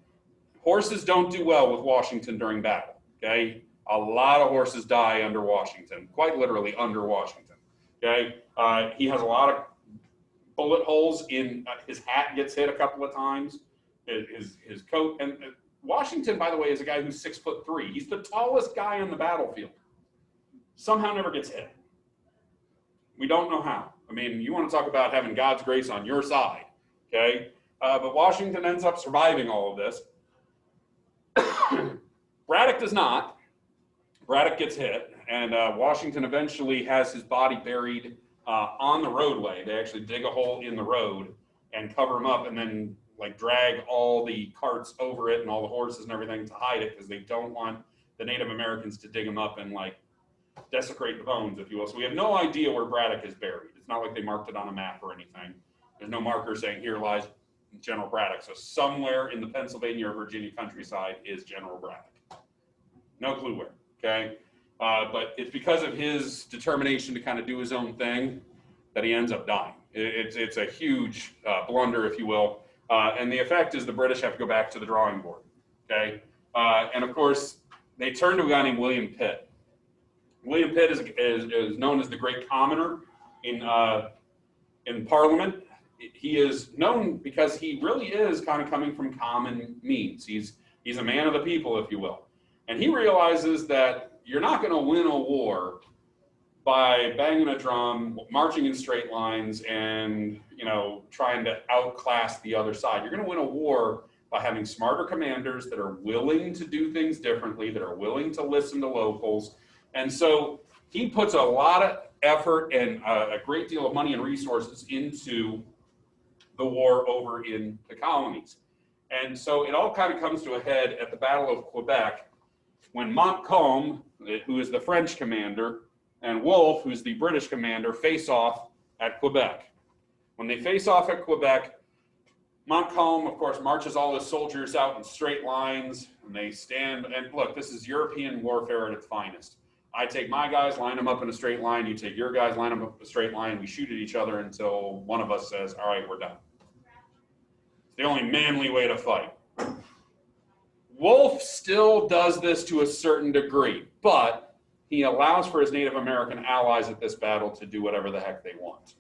Horses don't do well with Washington during battle, okay? A lot of horses die under Washington, quite literally under Washington, okay? He has a lot of bullet holes in his hat, gets hit a couple of times, his coat. And Washington, by the way, is a guy who's 6'3". He's the tallest guy on the battlefield. Somehow never gets hit. We don't know how. I mean, you want to talk about having God's grace on your side, okay? But Washington ends up surviving all of this. Braddock does not. Braddock gets hit, and Washington eventually has his body buried on the roadway. They actually dig a hole in the road and cover him up and then like drag all the carts over it and all the horses and everything to hide it because they don't want the Native Americans to dig him up and like desecrate the bones, if you will. So we have no idea where Braddock is buried. It's not like they marked it on a map or anything. There's no marker saying here lies General Braddock. So somewhere in the Pennsylvania or Virginia countryside is General Braddock. No clue where, okay? But it's because of his determination to kind of do his own thing that he ends up dying. It's a huge blunder, if you will. And the effect is the British have to go back to the drawing board, okay? And of course, they turn to a guy named William Pitt. William Pitt is known as the Great Commoner in Parliament. He is known because he really is kind of coming from common means. He's a man of the people, if you will. And he realizes that you're not going to win a war by banging a drum, marching in straight lines, and trying to outclass the other side. You're going to win a war by having smarter commanders that are willing to do things differently, that are willing to listen to locals. And so he puts a lot of effort and a great deal of money and resources into the war over in the colonies. And so it all kind of comes to a head at the Battle of Quebec when Montcalm, who is the French commander, and Wolfe, who's the British commander, face off at Quebec. When they face off at Quebec, Montcalm, of course, marches all his soldiers out in straight lines, and they stand, and look, this is European warfare at its finest. I take my guys, line them up in a straight line, you take your guys, line them up in a straight line, we shoot at each other until one of us says, all right, we're done. It's the only manly way to fight. Wolfe still does this to a certain degree, but he allows for his Native American allies at this battle to do whatever the heck they want.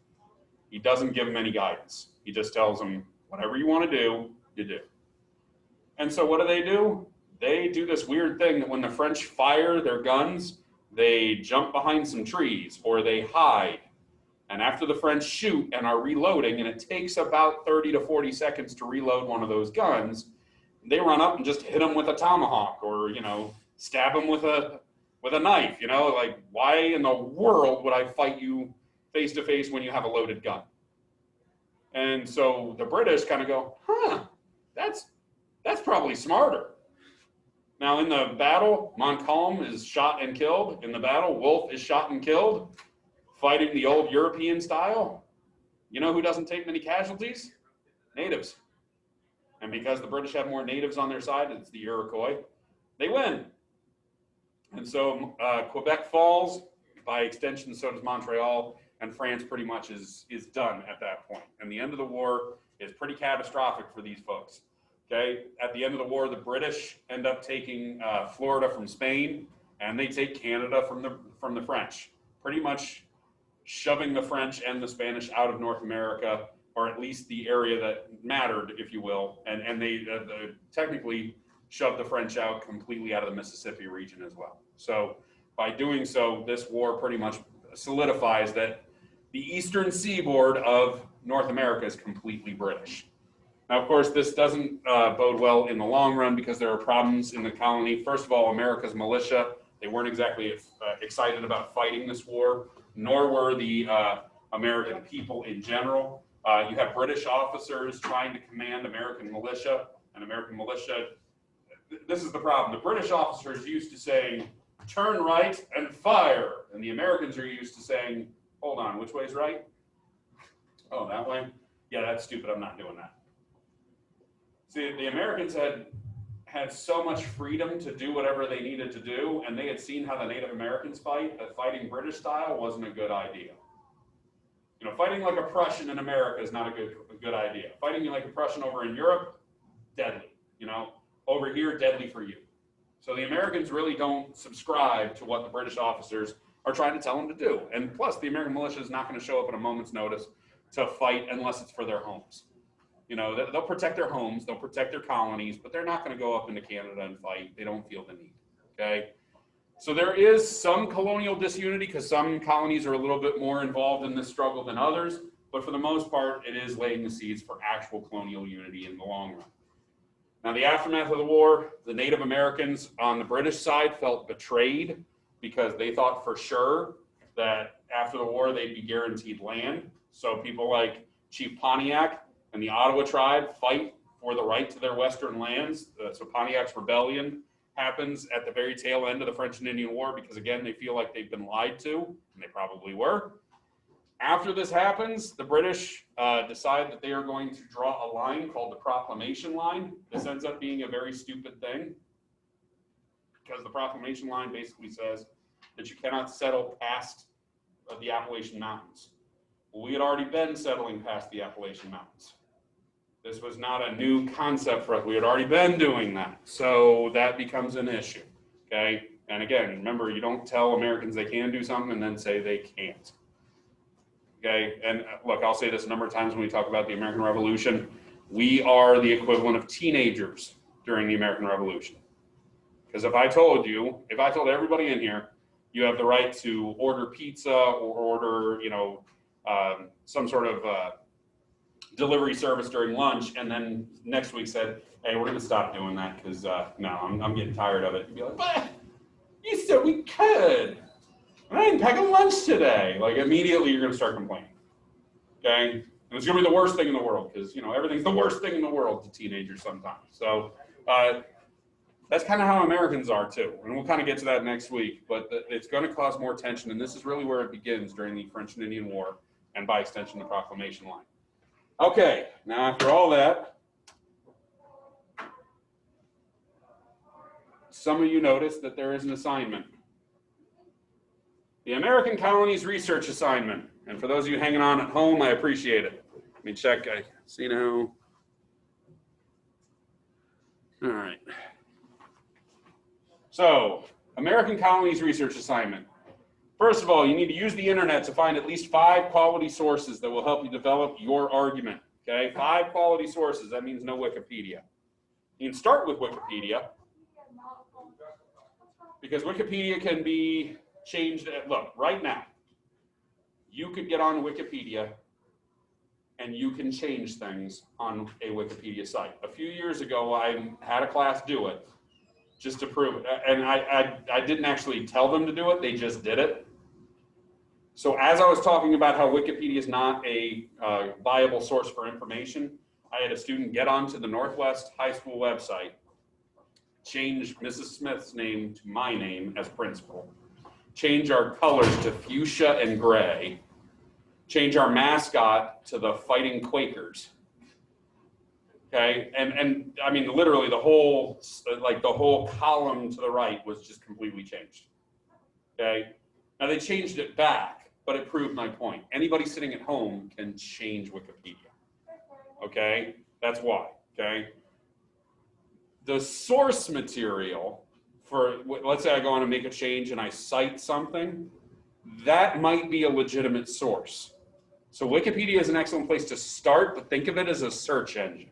He doesn't give them any guidance. He just tells them, whatever you want to do, you do. And so what do? They do this weird thing that when the French fire their guns, they jump behind some trees or they hide. And after the French shoot and are reloading, and it takes about 30 to 40 seconds to reload one of those guns, they run up and just hit them with a tomahawk or, stab them with a knife, like why in the world would I fight you face to face when you have a loaded gun? And so the British kind of go, that's probably smarter. Now in the battle, Montcalm is shot and killed. In the battle, Wolfe is shot and killed, fighting the old European style. You know who doesn't take many casualties? Natives. And because the British have more natives on their side, it's the Iroquois, they win. And so Quebec falls, by extension, so does Montreal, and France pretty much is done at that point. And the end of the war is pretty catastrophic for these folks. Okay, at the end of the war, the British end up taking Florida from Spain, and they take Canada from the French, pretty much shoving the French and the Spanish out of North America, or at least the area that mattered, if you will, and they technically shoved the French out completely out of the Mississippi region as well. So by doing so, this war pretty much solidifies that the eastern seaboard of North America is completely British. Now, of course, this doesn't bode well in the long run because there are problems in the colony. First of all, America's militia, they weren't exactly excited about fighting this war, nor were the American people in general. You have British officers trying to command American militia, and American militia, this is the problem. The British officers are used to saying, turn right and fire. And the Americans are used to saying, hold on, which way's right? Oh, that way? Yeah, that's stupid, I'm not doing that. See, the Americans had so much freedom to do whatever they needed to do, and they had seen how the Native Americans fight, that fighting British style wasn't a good idea. Fighting like a Prussian in America is not a good idea. Fighting like a Prussian over in Europe, deadly. Over here, deadly for you. So the Americans really don't subscribe to what the British officers are trying to tell them to do. And plus, the American militia is not going to show up at a moment's notice to fight unless it's for their homes. They'll protect their homes, they'll protect their colonies, but they're not going to go up into Canada and fight. They don't feel the need, okay? So there is some colonial disunity because some colonies are a little bit more involved in this struggle than others, but for the most part, it is laying the seeds for actual colonial unity in the long run. Now, the aftermath of the war, the Native Americans on the British side felt betrayed because they thought for sure that after the war, they'd be guaranteed land. So people like Chief Pontiac and the Ottawa tribe fight for the right to their western lands. So Pontiac's rebellion happens at the very tail end of the French and Indian War because, again, they feel like they've been lied to, and they probably were. After this happens, the British decide that they are going to draw a line called the Proclamation Line. This ends up being a very stupid thing because the Proclamation Line basically says that you cannot settle past the Appalachian Mountains. Well, we had already been settling past the Appalachian Mountains. This was not a new concept for us. We had already been doing that. So that becomes an issue, okay? And again, remember, you don't tell Americans they can do something and then say they can't. Okay, and look, I'll say this a number of times when we talk about the American Revolution. We are the equivalent of teenagers during the American Revolution. Because if I told everybody in here, you have the right to order pizza or order, some sort of delivery service during lunch, and then next week said, hey, we're going to stop doing that because, no, I'm getting tired of it. You'd be like, but you said we could. I didn't pack a lunch today. Like, immediately you're going to start complaining, okay? And it's going to be the worst thing in the world because, everything's the worst thing in the world to teenagers sometimes. So that's kind of how Americans are too. And we'll kind of get to that next week, but it's going to cause more tension. And this is really where it begins during the French and Indian War and by extension, the Proclamation Line. Okay, now after all that, some of you noticed that there is an assignment. The American Colonies Research Assignment. And for those of you hanging on at home, I appreciate it. Let me check. I see now. All right. So, American Colonies Research Assignment. First of all, you need to use the internet to find at least 5 quality sources that will help you develop your argument. Okay, 5 quality sources. That means no Wikipedia. You can start with Wikipedia because Wikipedia can be changed. Look, right now, you could get on Wikipedia and you can change things on a Wikipedia site. A few years ago, I had a class do it just to prove it. And I didn't actually tell them to do it, they just did it. So as I was talking about how Wikipedia is not a viable source for information, I had a student get onto the Northwest High School website, change Mrs. Smith's name to my name as principal, change our colors to fuchsia and gray, change our mascot to the Fighting Quakers. Okay, and I mean, literally the whole column to the right was just completely changed. Okay, now they changed it back, but it proved my point. Anybody sitting at home can change Wikipedia. Okay, that's why. Okay, the source material for, let's say I go on and make a change and I cite something, that might be a legitimate source. So Wikipedia is an excellent place to start, but think of it as a search engine.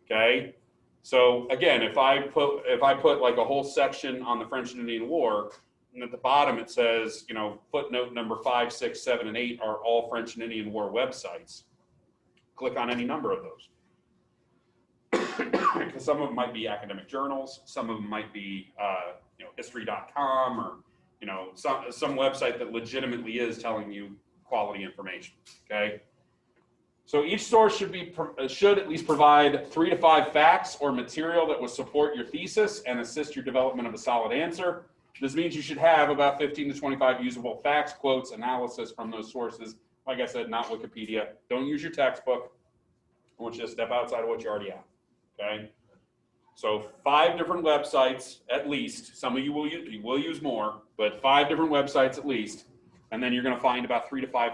Okay, so again, if I put like a whole section on the French and Indian War, and at the bottom it says, you know, footnote number 5, 6, 7, and 8 are all French and Indian War websites. Click on any number of those, because some of them might be academic journals, some of them might be you know, history.com, or you know, some website that legitimately is telling you quality information. Okay. So each source should at least provide 3 to 5 facts or material that will support your thesis and assist your development of a solid answer. This means you should have about 15 to 25 usable facts, quotes, analysis from those sources. Like I said, not Wikipedia. Don't use your textbook. I want you to step outside of what you already have. Okay. So 5 different websites at least. Some of you will use more, but 5 different websites at least. And then you're going to find about 3 to 5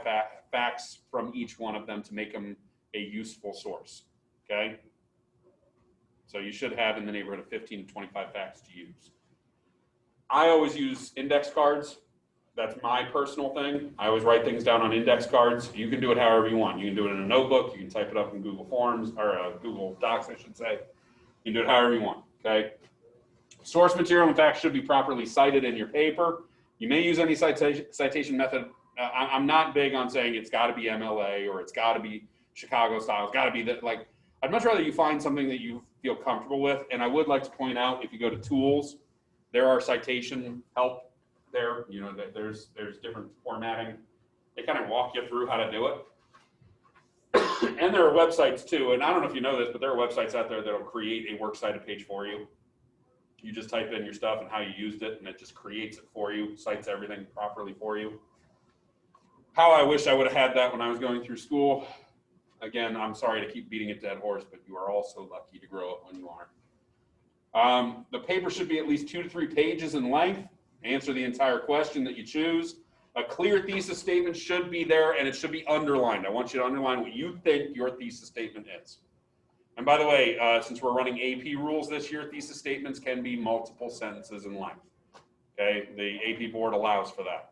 facts from each one of them to make them a useful source. Okay. So you should have in the neighborhood of 15 to 25 facts to use. I always use index cards. That's my personal thing. I always write things down on index cards. You can do it however you want. You can do it in a notebook. You can type it up in Google Forms, or Google Docs, I should say. You can do it however you want. Okay. Source material and facts should be properly cited in your paper. You may use any citation method. I'm not big on saying it's got to be MLA or it's got to be Chicago style. It's got to be that. Like, I'd much rather you find something that you feel comfortable with. And I would like to point out, if you go to tools, there are citation help there. You know, there's different formatting. They kind of walk you through how to do it. And there are websites too. And I don't know if you know this, but there are websites out there that will create a works cited page for you. You just type in your stuff and how you used it, and it just creates it for you, cites everything properly for you. How I wish I would have had that when I was going through school. Again, I'm sorry to keep beating a dead horse, but you are all so lucky to grow up when you are. The paper should be at least 2 to 3 pages in length. Answer the entire question that you choose. A clear thesis statement should be there, and it should be underlined. I want you to underline what you think your thesis statement is. And by the way, since we're running AP rules this year, thesis statements can be multiple sentences in length. Okay, the AP board allows for that.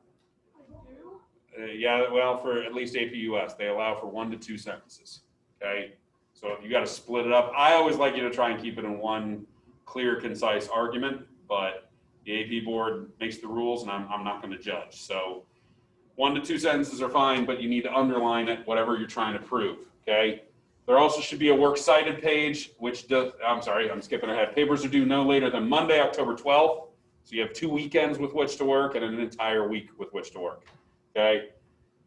Yeah, well, for at least AP US, they allow for 1 to 2 sentences. Okay, so if you got to split it up, I always like you to try and keep it in one clear, concise argument, but the AP board makes the rules, and I'm not going to judge. So 1 to 2 sentences are fine, but you need to underline it, whatever you're trying to prove. Okay. There also should be a works cited page, which does, I'm sorry, I'm skipping ahead. Papers are due no later than Monday, October 12th. So you have 2 weekends with which to work and an entire week with which to work. Okay.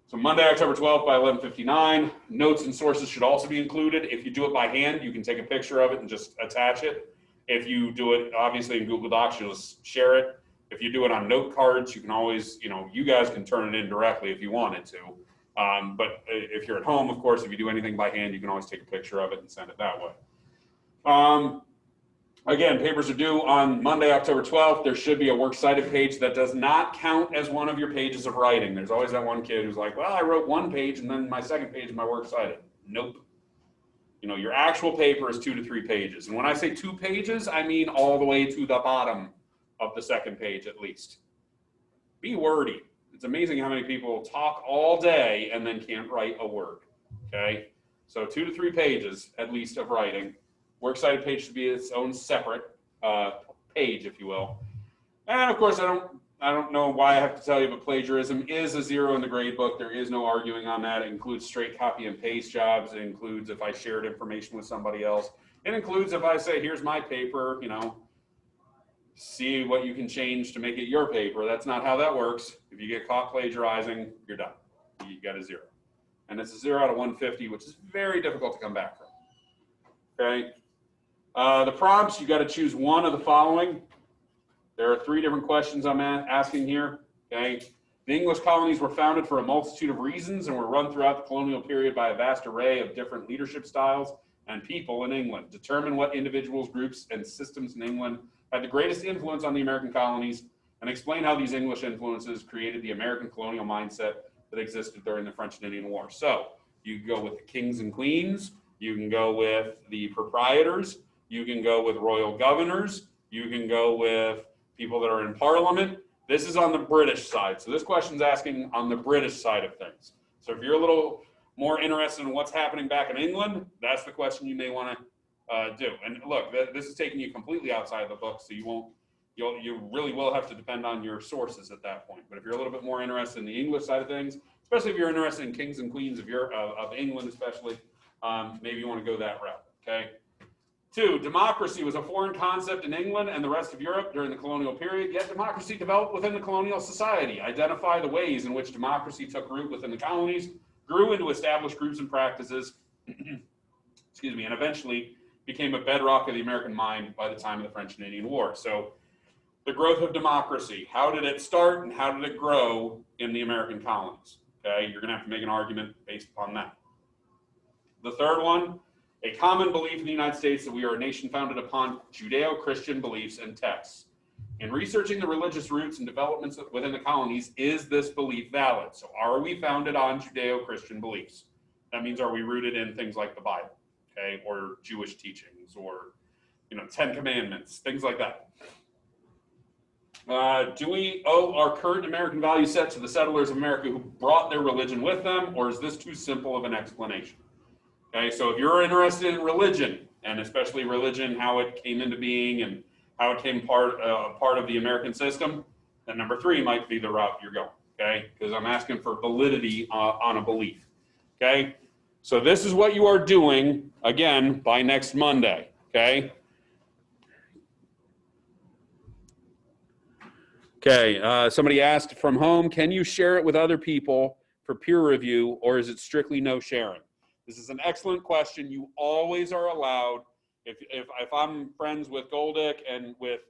So Monday, October 12th by 11:59. Notes and sources should also be included. If you do it by hand, you can take a picture of it and just attach it. If you do it, obviously, in Google Docs, you'll just share it. If you do it on note cards, you can always, you know, you guys can turn it in directly if you wanted to. But if you're at home, of course, if you do anything by hand, you can always take a picture of it and send it that way. Again, papers are due on Monday, October 12th. There should be a works cited page that does not count as one of your pages of writing. There's always that one kid who's like, well, I wrote one page and then my second page of my works cited. Nope. You know, your actual paper is 2 to 3 pages. And when I say 2 pages, I mean all the way to the bottom of the second page at least. Be wordy. It's amazing how many people talk all day and then can't write a word, okay? So 2 to 3 pages at least of writing. Works cited page should be its own separate page, if you will. And of course, I don't know why I have to tell you, but plagiarism is a 0 in the grade book. There is no arguing on that. It includes straight copy and paste jobs. It includes if I shared information with somebody else. It includes if I say, here's my paper, you know, see what you can change to make it your paper. That's not how that works. If you get caught plagiarizing, you're done. You got a 0. And it's a 0 out of 150, which is very difficult to come back from. Okay. The prompts, you got to choose one of the following. There are 3 different questions I'm asking here. Okay. The English colonies were founded for a multitude of reasons and were run throughout the colonial period by a vast array of different leadership styles and people in England. Determine what individuals, groups, and systems in England had the greatest influence on the American colonies, and explain how these English influences created the American colonial mindset that existed during the French and Indian War. So you can go with the kings and queens, you can go with the proprietors, you can go with royal governors, you can go with people that are in parliament. This is on the British side. So this question's asking on the British side of things. So if you're a little more interested in what's happening back in England, that's the question you may want to do. And look, this is taking you completely outside the book, so you really will have to depend on your sources at that point. But if you're a little bit more interested in the English side of things, especially if you're interested in kings and queens of England, especially, maybe you want to go that route. Okay. 2, democracy was a foreign concept in England and the rest of Europe during the colonial period, yet democracy developed within the colonial society. Identify the ways in which democracy took root within the colonies, grew into established groups and practices, excuse me, and eventually became a bedrock of the American mind by the time of the French and Indian War. So the growth of democracy, how did it start and how did it grow in the American colonies? Okay, you're gonna have to make an argument based upon that. The third one, a common belief in the United States that we are a nation founded upon Judeo-Christian beliefs and texts. In researching the religious roots and developments within the colonies, is this belief valid? So are we founded on Judeo-Christian beliefs? That means, are we rooted in things like the Bible, okay, or Jewish teachings, or, you know, 10 Commandments, things like that. Do we owe our current American value set to the settlers of America who brought their religion with them, or is this too simple of an explanation? Okay, so if you're interested in religion, and especially religion, how it came into being and how it came part of the American system, then number 3 might be the route you're going, okay? Because I'm asking for validity on a belief, okay? So this is what you are doing, again, by next Monday, okay? Okay, somebody asked from home, can you share it with other people for peer review, or is it strictly no sharing? This is an excellent question. You always are allowed, if I'm friends with Goldick and with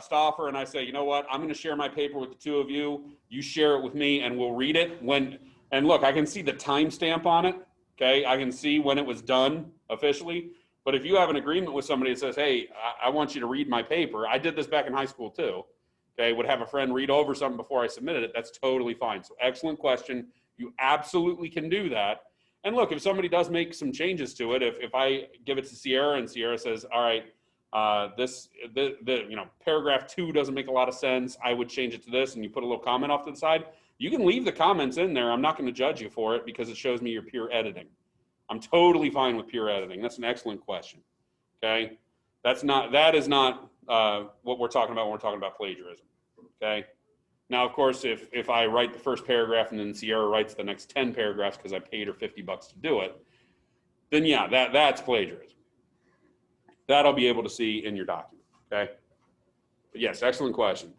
Stauffer, and I say, you know what, I'm going to share my paper with the 2 of you, you share it with me, and we'll read it and look, I can see the timestamp on it, okay? I can see when it was done officially, but if you have an agreement with somebody that says, hey, I want you to read my paper, I did this back in high school too, okay, would have a friend read over something before I submitted it, that's totally fine. So excellent question. You absolutely can do that. And look, if somebody does make some changes to it, if I give it to Sierra and Sierra says, all right, you know, paragraph 2 doesn't make a lot of sense, I would change it to this, and you put a little comment off to the side, you can leave the comments in there. I'm not going to judge you for it because it shows me your peer editing. I'm totally fine with peer editing. That's an excellent question. Okay. That is not what we're talking about when we're talking about plagiarism. Okay. Now, of course, if I write the first paragraph and then Sierra writes the next 10 paragraphs because I paid her $50 to do it, then yeah, that's plagiarism. That I'll be able to see in your document, okay? But yes, excellent question.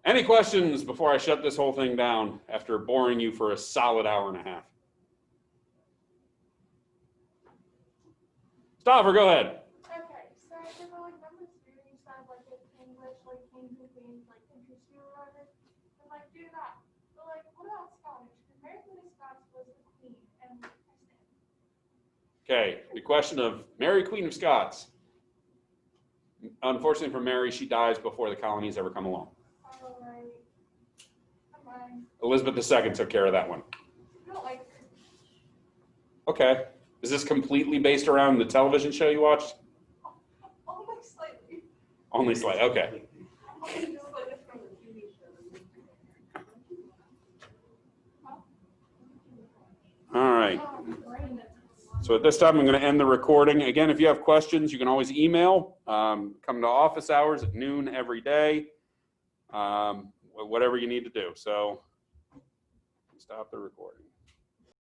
Any questions before I shut this whole thing down after boring you for a solid hour and a half? Stauffer, go ahead. Okay, so there were like number 2, you sound like it's English, like kings and queens, like interest you or whatever. And like do that. But like, what about Scottish? Because Mary Queen of Scots was the queen and Kristen. Okay, the question of Mary Queen of Scots. Unfortunately for Mary, she dies before the colonies ever come along. All right. Bye. Elizabeth II took care of that one. I don't like her. Okay. Is this completely based around the television show you watched? Only slightly. Only slightly. Okay. Only slightly. All right. Brain. So at this time, I'm going to end the recording. Again, if you have questions, you can always email. Come to office hours at noon every day. Whatever you need to do. So stop the recording.